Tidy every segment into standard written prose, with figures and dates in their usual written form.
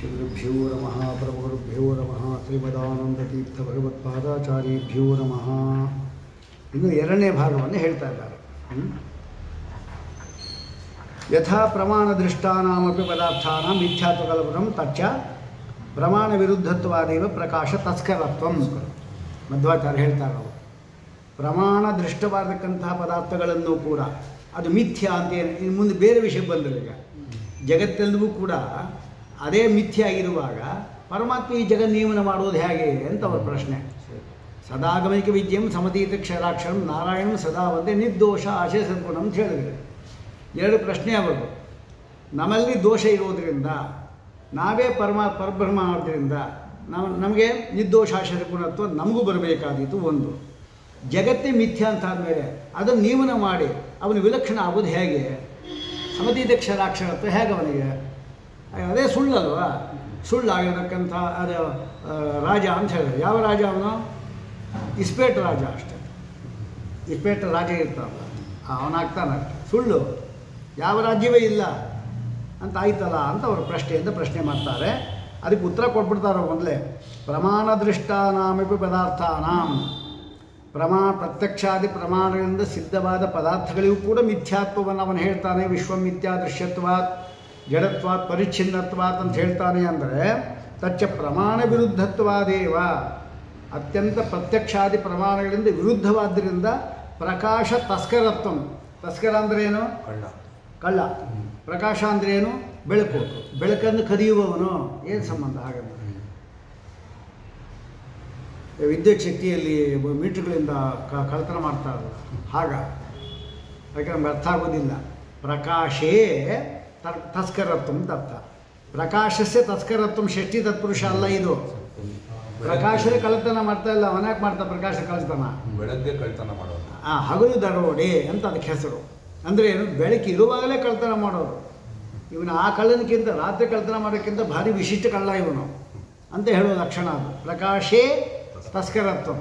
ಶ್ರೀಗುರುಭ್ಯೋ ನಮಃ ಪರಮಗುರುಭ್ಯೋ ನಮಃ ಶ್ರೀಮದಾನಂದತೀರ್ಥ ಭಗವತ್ಪಾದಾಚಾರ್ಯೇಭ್ಯೋ ನಮಃ. ಇನ್ನು ಎರಡನೇ ಭಾಗವನ್ನು ಹೇಳ್ತಾ ಇದ್ದಾರೆ. ಯಥಾ ಪ್ರಮಾಣ ದೃಷ್ಟಾನಾಮಪಿ ಪದಾರ್ಥಾನಾಂ ಮಿಥ್ಯಾತ್ವಕಲ್ಪನಂ ತಚ್ಚ ಪ್ರಮಾಣ ವಿರುದ್ಧತ್ವಾದೇವ ಪ್ರಕಾಶ ತಸ್ಕರತ್ವಂ. ಮಧ್ವಾಚಾರ್ಯ ಹೇಳ್ತಾರೆ, ಪ್ರಮಾಣ ದೃಷ್ಟವಾದಕ್ಕಂತಹ ಪದಾರ್ಥಗಳನ್ನು ಕೂಡ ಅದು ಮಿಥ್ಯ ಅಂತ ಇನ್ನು ಮುಂದೆ ಬೇರೆ ವಿಷಯ ಬಂದರೆ, ಈಗ ಜಗತ್ತೆಲ್ಲವೂ ಕೂಡ ಅದೇ ಮಿಥ್ಯ ಆಗಿರುವಾಗ ಪರಮಾತ್ಮ ಈ ಜಗನ್ನಿಯಮನ ಮಾಡೋದು ಹೇಗೆ ಅಂತ ಅವರ ಪ್ರಶ್ನೆ. ಸದಾಗಮನಿಕ ವಿದ್ಯಂ ಸಮತೀತ ಕ್ಷರಾಕ್ಷರಂ ನಾರಾಯಣಂ ಸದಾ ಒಂದೇ ನಿರ್ದೋಷ ಆಶಯ ಸದ್ಗುಣ ಅಂತ ಹೇಳಿದರೆ ಎರಡು ಪ್ರಶ್ನೆ ಅವರು. ನಮ್ಮಲ್ಲಿ ದೋಷ ಇರೋದರಿಂದ ನಾವೇ ಪರಬ್ರಹ್ಮ ಆದ್ದರಿಂದ ನಮಗೆ ನಿರ್ದೋಷ ಆಶಯ ಗುಣತ್ವ ನಮಗೂ ಬರಬೇಕಾದೀತು ಒಂದು. ಜಗತ್ತೇ ಮಿಥ್ಯ ಅಂತಾದಮೇಲೆ ಅದನ್ನು ನಿಯಮನ ಮಾಡಿ ಅವನು ವಿಲಕ್ಷಣ ಆಗೋದು ಹೇಗೆ? ಸಮತೀತ ಕ್ಷರಾಕ್ಷರತ್ವ ಹೇಗೆ ಅವನಿಗೆ? ಅದೇ ಸುಳ್ಳಲ್ವ? ಸುಳ್ಳಾಗಿರತಕ್ಕಂಥ ಅದು ರಾಜ ಅಂತ ಹೇಳಿದ್ರೆ ಯಾವ ರಾಜ ಅವನು? ಇಸ್ಪೇಟ್ ರಾಜ ಅಷ್ಟೇ. ಇಸ್ಪೇಟ್ ರಾಜ ಇರ್ತಾನಲ್ಲ ಅವನಾಗ್ತಾನೆ ಸುಳ್ಳು. ಯಾವ ರಾಜ್ಯವೇ ಇಲ್ಲ ಅಂತ ಆಯ್ತಲ್ಲ ಅಂತ ಅವರು ಪ್ರಶ್ನೆ ಮಾಡ್ತಾರೆ. ಅದಕ್ಕೆ ಉತ್ತರ ಕೊಟ್ಬಿಡ್ತಾರೆ ಮೊದಲೇ. ಪ್ರಮಾಣ ದೃಷ್ಟಾನಾಮಪಿ ಪದಾರ್ಥಾನಾಂ, ಪ್ರತ್ಯಕ್ಷಾದಿ ಪ್ರಮಾಣಗಳಿಂದ ಸಿದ್ಧವಾದ ಪದಾರ್ಥಗಳಿಗೂ ಕೂಡ ಮಿಥ್ಯಾತ್ವವನ್ನು ಅವನು ಹೇಳ್ತಾನೆ. ವಿಶ್ವ ಮಿಥ್ಯಾ ದೃಶ್ಯತ್ವಾತ್ ಜಡತ್ವಾತ್ ಪರಿಚ್ಛಿನ್ನತ್ವಾತ್ ಅಂತ ಹೇಳ್ತಾನೆ. ಅಂದರೆ ತಚ್ಚ ಪ್ರಮಾಣ ವಿರುದ್ಧತ್ವಾದೇವ, ಅತ್ಯಂತ ಪ್ರತ್ಯಕ್ಷಾದಿ ಪ್ರಮಾಣಗಳಿಂದ ವಿರುದ್ಧವಾದ್ದರಿಂದ ಪ್ರಕಾಶ ತಸ್ಕರತ್ವಂ. ತಸ್ಕರ ಅಂದರೆ ಏನು? ಕಳ್ಳ. ಪ್ರಕಾಶ ಅಂದರೆ ಏನು? ಬೆಳಕು. ಬೆಳಕನ್ನು ಕದಿಯುವವನು. ಏನು ಸಂಬಂಧ? ಹಾಗಂದ್ರೆ ವಿದ್ಯುತ್ ಶಕ್ತಿಯಲ್ಲಿ ಮೀಟರ್ಗಳಿಂದ ಕಳ್ಳತನ ಮಾಡ್ತಾರಲ್ಲ ಹಾಗ. ಅದಕ್ಕೆ ನಮ್ಗೆ ಅರ್ಥ ಆಗೋದಿಲ್ಲ. ಪ್ರಕಾಶೇ ತಸ್ಕರತ್ವಂ ಅಂತ ಅರ್ಥ. ಪ್ರಕಾಶಸ್ಯ ತಸ್ಕರತ್ವಂ ಷಷ್ಠಿ ತತ್ಪುರುಷ ಅಲ್ಲ ಇದು. ಪ್ರಕಾಶದ ಕಳ್ಳತನ ಮಾಡ್ತಾ ಇಲ್ಲ. ಅವನ್ಯಾಕೆ ಮಾಡ್ತಾ ಪ್ರಕಾಶ ಕಳ್ಳತನ? ಬೆಳಗ್ಗೆ ಕಳ್ಳತನ ಮಾಡೋದು. ಹಗಲು ದರೋಡೆ ಅಂತ ಅದಕ್ಕೆ ಹೆಸರು. ಅಂದರೆ ಏನು? ಬೆಳಕು ಇರುವಾಗಲೇ ಕಳ್ಳತನ ಮಾಡೋರು. ಇವನು ಆ ಕಳ್ಳನಕ್ಕಿಂತ ರಾತ್ರಿ ಕಳ್ಳತನ ಮಾಡೋಕ್ಕಿಂತ ಭಾರಿ ವಿಶಿಷ್ಟ ಕಳ್ಳ ಇವನು ಅಂತ ಹೇಳುವ ಲಕ್ಷಣ ಅದು. ಪ್ರಕಾಶೇ ತಸ್ಕರತ್ವ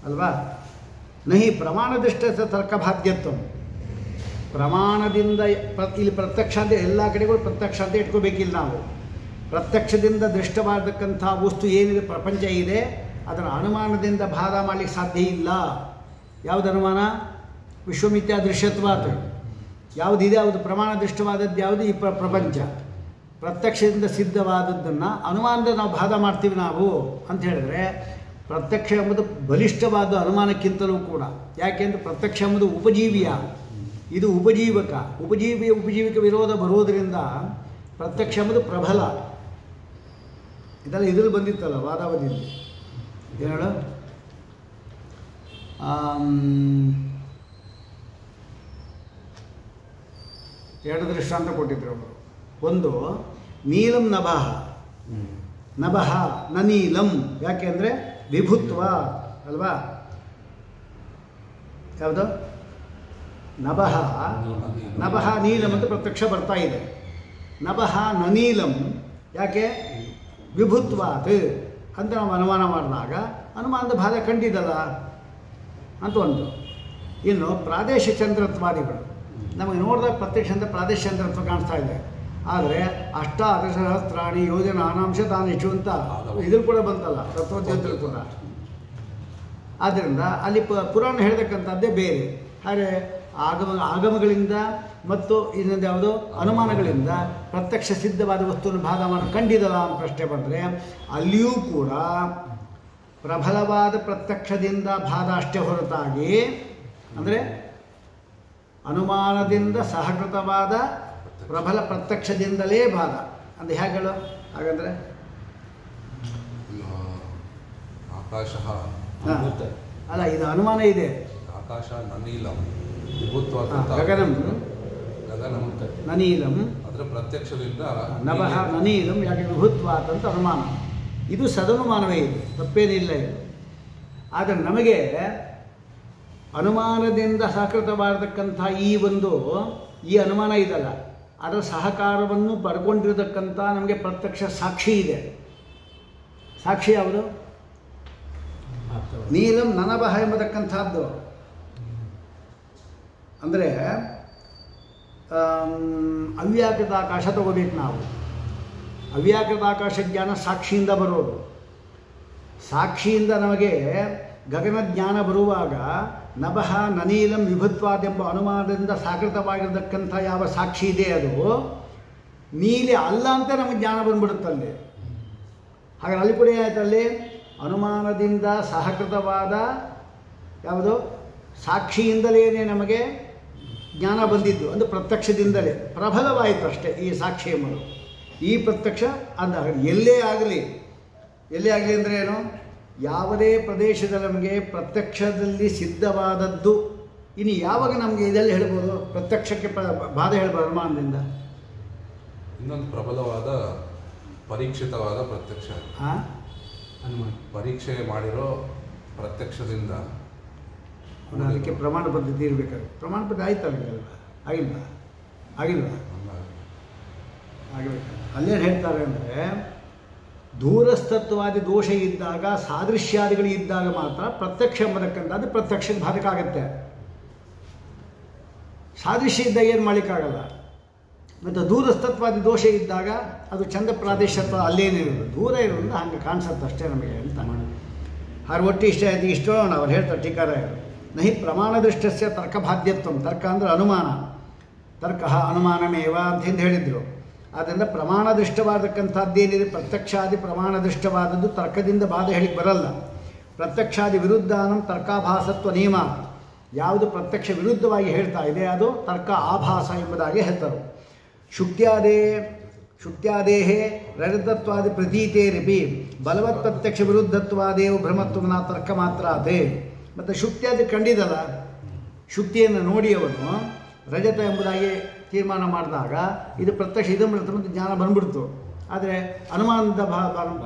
ಅಲ್ವಾ? ನಹಿ ಪ್ರಮಾಣದೃಷ್ಟ ತರ್ಕಬಾಧ್ಯತ್ವ. ಪ್ರಮಾಣದಿಂದ ಇಲ್ಲಿ ಪ್ರತ್ಯಕ್ಷ ಅಂತ ಎಲ್ಲ ಕಡೆಗೂ ಪ್ರತ್ಯಕ್ಷ ಅಂತ ಇಟ್ಕೋಬೇಕಿಲ್ಲ ನಾವು. ಪ್ರತ್ಯಕ್ಷದಿಂದ ದೃಷ್ಟವಾದಕ್ಕಂಥ ವಸ್ತು ಏನಿದೆ, ಪ್ರಪಂಚ ಇದೆ, ಅದರ ಅನುಮಾನದಿಂದ ಬಾಧ ಮಾಡಲಿಕ್ಕೆ ಸಾಧ್ಯ ಇಲ್ಲ. ಯಾವುದು ಅನುಮಾನ? ವಿಶ್ವಮಿಥ್ಯಾ ದೃಶ್ಯತ್ವಾತ್. ಯಾವುದಿದೆ ಅದು ಪ್ರಮಾಣ ದೃಷ್ಟವಾದದ್ದು ಯಾವುದು? ಈ ಪ್ರಪಂಚ. ಪ್ರತ್ಯಕ್ಷದಿಂದ ಸಿದ್ಧವಾದದ್ದನ್ನು ಅನುಮಾನದಿಂದ ನಾವು ಬಾಧ ಮಾಡ್ತೀವಿ ನಾವು ಅಂತ ಹೇಳಿದ್ರೆ, ಪ್ರತ್ಯಕ್ಷ ಎಂಬುದು ಬಲಿಷ್ಠವಾದ ಅನುಮಾನಕ್ಕಿಂತಲೂ ಕೂಡ. ಯಾಕೆಂದರೆ ಪ್ರತ್ಯಕ್ಷ ಎಂಬುದು ಉಪಜೀವಿಯ, ಇದು ಉಪಜೀವಕ. ಉಪಜೀವಿಕ ವಿರೋಧ ಬರೋದರಿಂದ ಪ್ರತ್ಯಕ್ಷ ಎಂಬುದು ಪ್ರಬಲ. ಇದೆಲ್ಲ ಇದ್ರಲ್ಲಿ ಬಂದಿತ್ತಲ್ಲ ವಾದಾವಧಿಯಲ್ಲಿ. ಏನು ಹೇಳು? ಎರಡು ದೃಷ್ಟಾಂತ ಕೊಟ್ಟಿದ್ರು ಅವರು. ಒಂದು ನೀಲಂ ನಭಃ. ನಭಃ ನ ನೀಲಂ. ಯಾಕೆ ಅಂದರೆ ವಿಭುತ್ವ ಅಲ್ವಾ? ಯಾವುದು? ನಭಃ ನೀಲಂ ಅಂತ ಪ್ರತ್ಯಕ್ಷ ಬರ್ತಾ ಇದೆ. ನಭಃ ನ ನೀಲಂ ಯಾಕೆ? ವಿಭುತ್ವಾತ್ ಅಂತ ನಾವು ಅನುಮಾನ ಮಾಡಿದಾಗ ಅನುಮಾನದ ಬಾಧ ಕಂಡಿದ್ದಲ್ಲ ಅಂತ ಒಂದು. ಇನ್ನು ಪ್ರಾದೇಶಿಕ ಚಂದ್ರತ್ವಾದಿಗಳು ನಮಗೆ ನೋಡಿದಾಗ ಪ್ರತ್ಯಕ್ಷ ಅಂತ ಪ್ರಾದೇಶಿಕ ಚಂದ್ರತ್ವ ಕಾಣಿಸ್ತಾ ಇದೆ. ಆದರೆ ಅಷ್ಟಾದಶಸಹಸ್ರಾಣಿ ಯೋಜನ ಅನಾಂಶ ತಾನಿಷ್ಟು ಅಂತ ಇದ್ರ ಕೂಡ ಬಂತಲ್ಲ ತತ್ವಜ್ಞಾನದಲ್ಲಿ ಕೂಡ. ಆದ್ದರಿಂದ ಅಲ್ಲಿ ಪುರಾಣ ಹೇಳ್ತಕ್ಕಂಥದ್ದೇ ಬೇರೆ. ಹಾಗೆ ಆಗಮಗಳಿಂದ ಮತ್ತು ಇನ್ನೊಂದು ಯಾವುದು ಅನುಮಾನಗಳಿಂದ ಪ್ರತ್ಯಕ್ಷ ಸಿದ್ಧವಾದ ವಸ್ತುವನ್ನು ಬಾಧ ಮಾಡಿ ಕಂಡಿದಲ್ಲ ಅಂತ ಪ್ರಶ್ನೆ ಬಂದರೆ, ಅಲ್ಲಿಯೂ ಕೂಡ ಪ್ರಬಲವಾದ ಪ್ರತ್ಯಕ್ಷದಿಂದ ಬಾಧ ಅಷ್ಟೇ ಹೊರತಾಗಿ, ಅಂದರೆ ಅನುಮಾನದಿಂದ ಸಹಕೃತವಾದ ಪ್ರಬಲ ಪ್ರತ್ಯಕ್ಷದಿಂದಲೇ ಬಾಧ. ಅದು ಹೇಗಳು? ಹಾಗಂದರೆ ಆಕಾಶ ಅಲ್ಲ, ಇದು ಅನುಮಾನ ಇದೆ. ಆಕಾಶ ನನೀಲಂ ವಿಭುತ್ವ ಗಗನಂ ನನೀಲಂ ಅದರ ಪ್ರತ್ಯಕ್ಷದಿಂದ ನಭಃ ನನೀಲಂ ಯಾಕೆ ವಿಭುತ್ವಾತ್ ಅಂತ ಅನುಮಾನ. ಇದು ಸದನುಮಾನವೇ, ಇದು ತಪ್ಪೇನಿಲ್ಲ ಇದು. ಆದರೆ ನಮಗೆ ಅನುಮಾನದಿಂದ ಸಹಕೃತವಾಗಿರತಕ್ಕಂಥ ಈ ಅನುಮಾನ ಇದಲ್ಲ, ಅದರ ಸಹಕಾರವನ್ನು ಪಡ್ಕೊಂಡಿರತಕ್ಕಂಥ ನಮಗೆ ಪ್ರತ್ಯಕ್ಷ ಸಾಕ್ಷಿ ಇದೆ. ಸಾಕ್ಷಿ ಯಾವುದು? ನೀಲಂ ನನಭಃ ಎಂಬತಕ್ಕಂಥದ್ದು. ಅಂದರೆ ಅವ್ಯಾಕೃತ ಆಕಾಶ ತಗೋಬೇಕು ನಾವು. ಅವ್ಯಾಕೃತ ಆಕಾಶ ಜ್ಞಾನ ಸಾಕ್ಷಿಯಿಂದ ಬರೋದು. ಸಾಕ್ಷಿಯಿಂದ ನಮಗೆ ಗಗನ ಜ್ಞಾನ ಬರುವಾಗ ನಭಃ ನನೀಲಂ ವಿಭುತ್ವಾದೆಂಬ ಅನುಮಾನದಿಂದ ಸಾಕೃತವಾಗಿರತಕ್ಕಂಥ ಯಾವ ಸಾಕ್ಷಿ ಇದೆ ಅದು ನೀಲಿ ಅಲ್ಲ ಅಂತ ನಮಗೆ ಜ್ಞಾನ ಬಂದ್ಬಿಡುತ್ತಲ್ಲಿ. ಹಾಗೆ ಅಲ್ಲಿ ಕೂಡ ಏನಾಯ್ತಲ್ಲಿ ಅನುಮಾನದಿಂದ ಸಹಕೃತವಾದ ಯಾವುದು ಸಾಕ್ಷಿಯಿಂದಲೇ ನಮಗೆ ಜ್ಞಾನ ಬಂದಿದ್ದು, ಅಂದರೆ ಪ್ರತ್ಯಕ್ಷದಿಂದಲೇ ಪ್ರಬಲವಾಯಿತು ಅಷ್ಟೇ ಈ ಸಾಕ್ಷಿ ಎಂಬುದು. ಈ ಪ್ರತ್ಯಕ್ಷ ಅಂದ ಎಲ್ಲೇ ಆಗಲಿ ಅಂದರೆ ಏನು, ಯಾವುದೇ ಪ್ರದೇಶದಲ್ಲಿ ನಮಗೆ ಪ್ರತ್ಯಕ್ಷದಲ್ಲಿ ಸಿದ್ಧವಾದದ್ದು ಇನ್ನು ಯಾವಾಗ ನಮಗೆ ಇದೆಲ್ಲ ಹೇಳ್ಬೋದು, ಪ್ರತ್ಯಕ್ಷಕ್ಕೆ ಬಾಧೆ ಹೇಳ್ಬೋದು ಅನುಮಾನದಿಂದ. ಇನ್ನೊಂದು ಪ್ರಬಲವಾದ ಪರೀಕ್ಷಿತವಾದ ಪ್ರತ್ಯಕ್ಷ, ಪರೀಕ್ಷೆ ಮಾಡಿರೋ ಪ್ರತ್ಯಕ್ಷದಿಂದ ಅದಕ್ಕೆ ಪ್ರಮಾಣ ಪದ್ಧತಿ ಇರಬೇಕಾದ್ರೆ ಪ್ರಮಾಣ ಪದ್ಧತಿ ಆಯ್ತಲ್ಲ, ಆಗಿಲ್ವಾ ಆಗಬೇಕು. ಅಲ್ಲೇನು ಹೇಳ್ತಾರೆ ಅಂದರೆ ದೂರಸ್ಥತ್ವಾದಿ ದೋಷ ಇದ್ದಾಗ ಸಾದೃಶ್ಯಾದಿಗಳು ಇದ್ದಾಗ ಮಾತ್ರ ಪ್ರತ್ಯಕ್ಷ ಎಂಬತಕ್ಕಂಥದ್ದು ಪ್ರತ್ಯಕ್ಷಕ್ಕೆ ಬಾಧಕ ಆಗುತ್ತೆ. ಸಾದೃಶ್ಯ ಇದ್ದಾಗ ಏನು ಮಾಡಲಿಕ್ಕಾಗಲ್ಲ. ಮತ್ತು ದೂರಸ್ಥತ್ವಾದಿ ದೋಷ ಇದ್ದಾಗ ಅದು ಚಂದ ಪ್ರಾದೇಶತ್ವ ಅಲ್ಲೇನಿರೋದು ದೂರ ಇರೋದ್ರಿಂದ ಹಂಗೆ ಕಾಣಿಸುತ್ತೆ ಅಷ್ಟೇ ನಮಗೆ ಅಂತ ಮಾಡಿ. ಹಾಗೆ ಒಟ್ಟು ಇಷ್ಟ ಆಯ್ತು ಇಷ್ಟೋ ಅವ್ರು ಹೇಳ್ತಾರೆ ಟೀಕಾರಾಯರು. ನಹಿ ಪ್ರಮಾಣ ದೃಷ್ಟಸ್ಯ ತರ್ಕಬಾಧ್ಯತ್ವ, ತರ್ಕ ಅಂದರೆ ಅನುಮಾನ, ತರ್ಕ ಅನುಮಾನಮೇವ ಅಂತ ಹೇಳಿದರು. ಆದ್ದರಿಂದ ಪ್ರಮಾಣ ದೃಷ್ಟವಾದಕ್ಕಂಥದ್ದೇನಿದೆ ಪ್ರತ್ಯಕ್ಷಾದಿ ಪ್ರಮಾಣ ದೃಷ್ಟವಾದದ್ದು ತರ್ಕದಿಂದ ಬಾಧೆ ಹೇಳಿಕ್ಕೆ ಬರಲ್ಲ. ಪ್ರತ್ಯಕ್ಷಾದಿ ವಿರುದ್ಧಾನಂ ತರ್ಕಾಭಾಸತ್ವ ನಿಯಮ, ಯಾವುದು ಪ್ರತ್ಯಕ್ಷ ವಿರುದ್ಧವಾಗಿ ಹೇಳ್ತಾ ಇದೆ ಅದು ತರ್ಕ ಆಭಾಸ ಎಂಬುದಾಗಿ ಹೇಳ್ತಾರೆ. ಶುಕ್ತ್ಯಾದೇಹೇ ರಜತತ್ವಾದಿ ಪ್ರತೀತೇರಿಪಿ ಬಲವತ್ ಪ್ರತ್ಯಕ್ಷ ವಿರುದ್ಧತ್ವಾದೇವು ಭ್ರಮತ್ವನ ತರ್ಕ ಮಾತ್ರ ಅದೇ. ಮತ್ತು ಶುಕ್ತ್ಯಾದಿ ಕಂಡಿದಲ್ಲ, ಶುಕ್ತಿಯನ್ನು ನೋಡಿ ಅವನು ರಜತ ಎಂಬುದಾಗಿ ತೀರ್ಮಾನ ಮಾಡಿದಾಗ ಇದು ಪ್ರತ್ಯಕ್ಷ ಇದು ಮತ್ತು ಜ್ಞಾನ ಬಂದ್ಬಿಡ್ತು. ಆದರೆ ಅನುಮಾನದ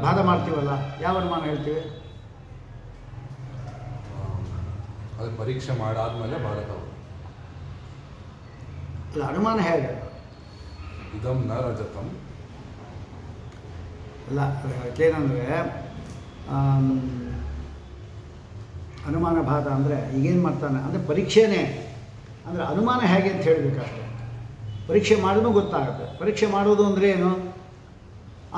ಬಾಧ ಮಾಡ್ತೀವಲ್ಲ, ಯಾವ ಅನುಮಾನ ಹೇಳ್ತೀವಿ? ಅದು ಪರೀಕ್ಷೆ ಮಾಡಾದ್ಮೇಲೆ ಬಾಧಕ ಅಲ್ಲ, ಅನುಮಾನ ಹೇಗೆ? ಇದಂ ನ ರಜತಂ ಅಲ್ಲ, ಏನಂದರೆ ಅನುಮಾನ ಬಾಧ ಅಂದರೆ ಈಗೇನು ಮಾಡ್ತಾನೆ ಅಂದರೆ ಪರೀಕ್ಷೆನೇ ಅಂದರೆ ಅನುಮಾನ ಹೇಗೆ ಅಂತ ಹೇಳಬೇಕಷ್ಟೆ. ಪರೀಕ್ಷೆ ಮಾಡೋದು ಗೊತ್ತಾಗುತ್ತೆ. ಪರೀಕ್ಷೆ ಮಾಡೋದು ಅಂದರೆ ಏನು?